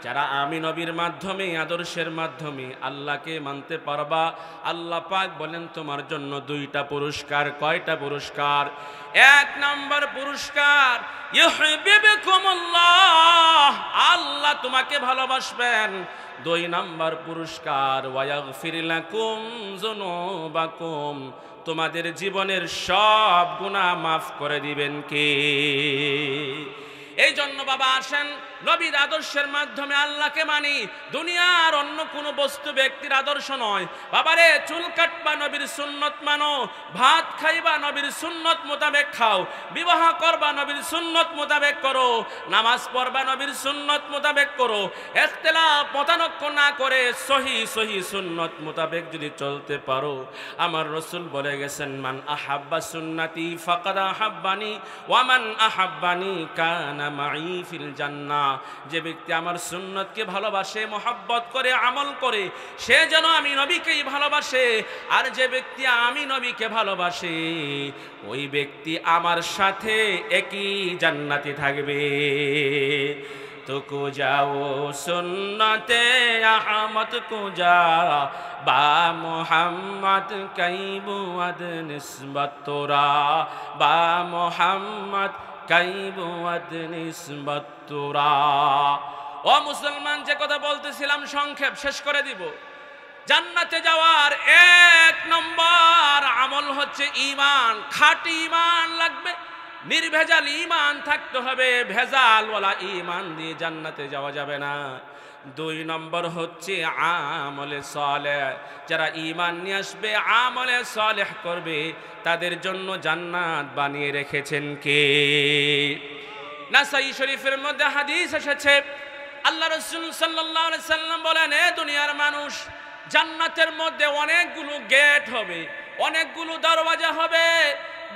যারা আমি নবীর মাধ্যমে, আদর্শের মাধ্যমে আল্লাহকে মানতে পারবা, আল্লাহ পাক বলেন তোমার জন্য দুইটা পুরস্কার। কয়টা পুরস্কার? এক নম্বর পুরস্কার, ইউহিব্বুকুমুল্লাহ, আল্লাহ তোমাকে ভালোবাসবেন। দুই নম্বর পুরস্কার, ওয়ায়াগফির লাকুম যুনুবাকুম, তোমাদের জীবনের সব গুনাহ মাফ করে দিবেন কে? এই জন্য বাবা আসেন, নবীর আদর্শের মাধ্যমে আল্লাহকে মানি, দুনিয়ার অন্য কোনো বস্তু ব্যক্তির আদর্শ নয়। বাবারে, চুল কাটবা নবীর সুন্নত মানো, ভাত খাইবা নবীর সুন্নত মোতাবেক খাও, বিবাহ করবা নবীর সুন্নত মোতাবেক করো, নামাজ পড়বা নবীর সুন্নত মোতাবেক করো। ইখতিলাফ মতানক্য না করে সহি সহি সুন্নত মোতাবেক যদি চলতে পারো, আমার রাসূল বলে গেছেন, মান আহাব্বা সুন্নতি ফাকাদ আহাব্বানি ওয়া মান আহাব্বানি কানা মাই ফিল জান্নাহ। যে ব্যক্তি আমার সুন্নতকে ভালোবাসে, মহব্বত করে, আমল করে, সে যেন আমি নবীকেই ভালোবাসে। আর যে ব্যক্তি আমি নবীকে ভালোবাসে, ওই ব্যক্তি আমার সাথে একই জান্নাতে থাকবে। তো কো যাও সুন্নতে আহমদ কো যা বা মোহাম্মদ কাইবুয়াদ নিসবত তোরা, বা মোহাম্মদ কাইবুয়াদ নিসবত তোরা। ও মুসলমান, যে কথা বলতেছিলাম সংক্ষেপ শেষ করে দিব। জান্নাতে যাওয়ার এক নম্বর আমল হচ্ছে ঈমান। খাঁটি ঈমান লাগবে, নির্ভেজাল ঈমান থাকতে হবে। ভেজালওয়ালা ঈমান দিয়ে জান্নাতে যাওয়া যাবে না। 2 নম্বর হচ্ছে আমলে সালেহ। যারা ঈমান নিয়ে আসবে, আমলে সালেহ করবে, তাদের জন্য জান্নাত বানিয়ে রেখেছেন কে? নাসাই শরীফের মধ্যে হাদিস এসেছে, আল্লাহ রাসূল সাল্লাল্লাহু আলাইহি সাল্লাম বলেন, এ দুনিয়ার মানুষ, জান্নাতের মধ্যে অনেকগুলো গেট হবে, অনেকগুলো দরওয়াজা হবে।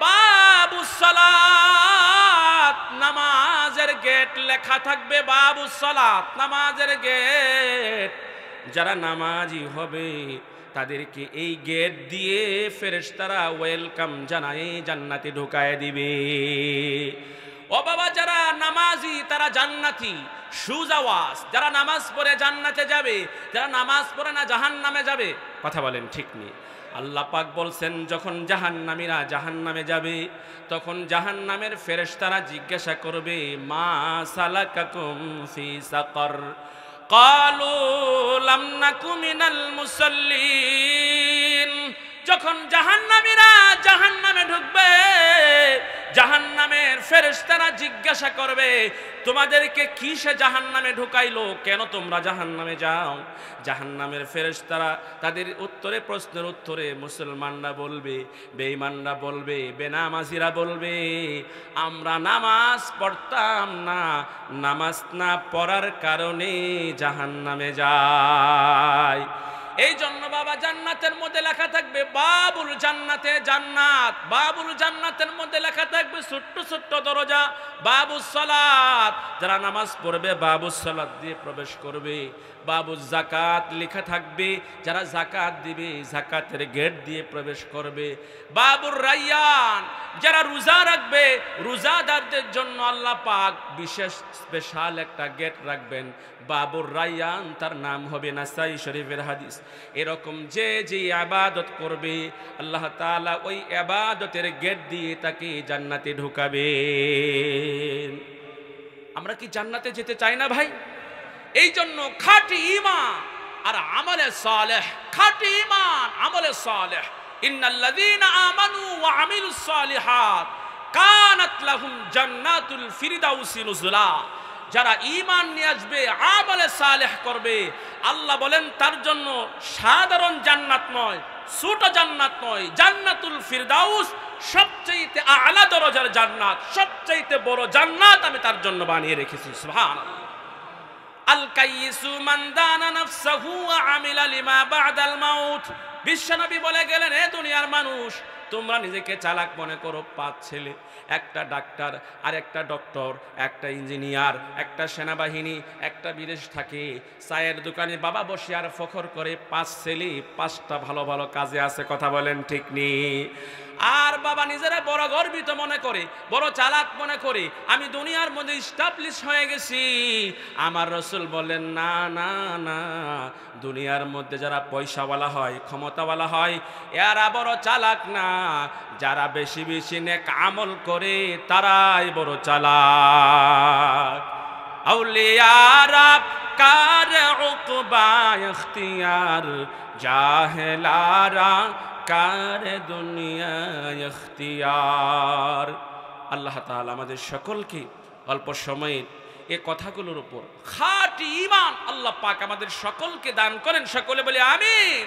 বাবুস সালাত, নামাজের গেট লেখা থাকবে। বাবুস সালাত, নামাজের গেট। যারা নামাজি হবে তাদেরকে এই গেট দিয়ে ফেরেশতারা ওয়েলকাম জানায় জান্নাতে ঢুকায় দিবে। ও বাবা, যারা নামাজি তারা জান্নাতি, সুজাওয়াজ। যারা নামাজ পড়ে জান্নাতে যাবে, যারা নামাজ পড়ে না জাহান্নামে যাবে। কথা বলেন ঠিক নেই? আল্লাহ পাক বলছেন, যখন জাহান্নামীরা জাহান্নামে যাবে, তখন জাহান্নামের ফেরেশতারা জিজ্ঞাসা করবে, মা সালাকাকুম ফি সাকার? ক্বালু লাম নাকু মিনাল মুসাল্লিন। যখন জাহান্নামীরা জাহান্নামে ঢুকবে, জাহান্নামের ফেরেশতারা জিজ্ঞাসা করবে, তোমাদেরকে কিসে জাহান্নামে ঢুকাইলো, কেন তোমরা জাহান্নামে যাও? জাহান্নামের ফেরেশতারা তাদের উত্তরে, প্রশ্নের উত্তরে মুসলমানরা বলবে, বেঈমানরা বলবে, বেনামাজিরা বলবে, আমরা নামাজ পড়তাম না, নামাজ না পড়ার কারণে জাহান্নামে যাই। এই জন্য বাবা, জান্নাতের মধ্যে লেখা থাকবে বাবুল জান্নাতে জান্নাত। বাবুল জান্নাতের মধ্যে লেখা থাকবে ছোট্ট ছোট্ট দরজা, বাবুস সালাত। যারা নামাজ পড়বে বাবুস সালাত দিয়ে প্রবেশ করবে। বাবুস যাকাত লেখা থাকবে, যারা যাকাত দিবে যাকাতের গেট দিয়ে প্রবেশ করবে। বাবুর রায়্যান, যারা রোজা রাখবে রোজাদারদের জন্য আল্লাহ পাক বিশেষ স্পেশাল একটা গেট রাখবেন, বাবুর রায়্যান, তার নাম হবে নাসাই শরীফের হাদিস। এরকম যে যে ইবাদত করবে আল্লাহ তাআলা ওই ইবাদতের গেট দিয়ে তাকে জান্নাতে ঢুকাবেন। আমরা কি জান্নাতে যেতে চাই না ভাই? এই জন্য খাঁটি ঈমান আর আমলে সালেহ। খাঁটি ঈমান, আমলে সালেহ। ইন্নাল্লাযীনা আমানু ওয়া আমিলুস সালিহাত কানাত লাহুম জান্নাতুল ফিরদাউসি নুজুলা। যারা ঈমান নিয়ে আসবে, আমলে সালেহ করবে, আল্লাহ বলেন তার জন্য সাধারণ জান্নাত নয়, ছোট জান্নাত নয়, জান্নাতুল ফিরদাউস, সবচেয়ে আলা দরজার জান্নাত, সবচেয়ে বড় জান্নাত আমি তার জন্য বানিয়ে রেখেছি। সুবহানাল্লাহ। আল কাইয়িসু মান দানা নাফসাহু ওয়া আমিলা লিমা বা'দাল মাউত। বিশ্বনবী বলে গেলেন, হে দুনিয়ার মানুষ, তোমরা নিজেকে চালাক মনে করো। 5 ছেলে, একটা ডাক্তার, আর একটা ডক্টর, একটা ইঞ্জিনিয়ার, একটা সেনাবাহিনী, একটা বিদেশ থাকে। চায়ের দোকানে বাবা বসে আর ফখর করে 5 ছেলে 5টা ভালো ভালো কাজে আছে। কথা বলেন ঠিক নেই? আর বাবা নিজেরা বড় গর্বিত মনে করে, বড় চালাক মনে করে, আমি দুনিয়ার মধ্যে এস্টাবলিশ হয়ে গেছি। আমার রাসূল বলেন, না না না, দুনিয়ার মধ্যে যারা পয়সাওয়ালা হয়, ক্ষমতাওয়ালা হয়, এরা বড় চালাক না। যারা বেশি বেশি নেক আমল করে তারাই বড় চালাক। আউলিয়ারা কার উকবা ইখতিয়ার, জাহেলারা কার দুনিয়া ইখতিয়ার। আল্লাহ তাআলা আমাদের সকলকে অল্প সময়ে এই কথাগুলোর উপর খাঁটি ঈমান আল্লাহ পাক আমাদের সকলকে দান করেন। সকলে বলে আমিন।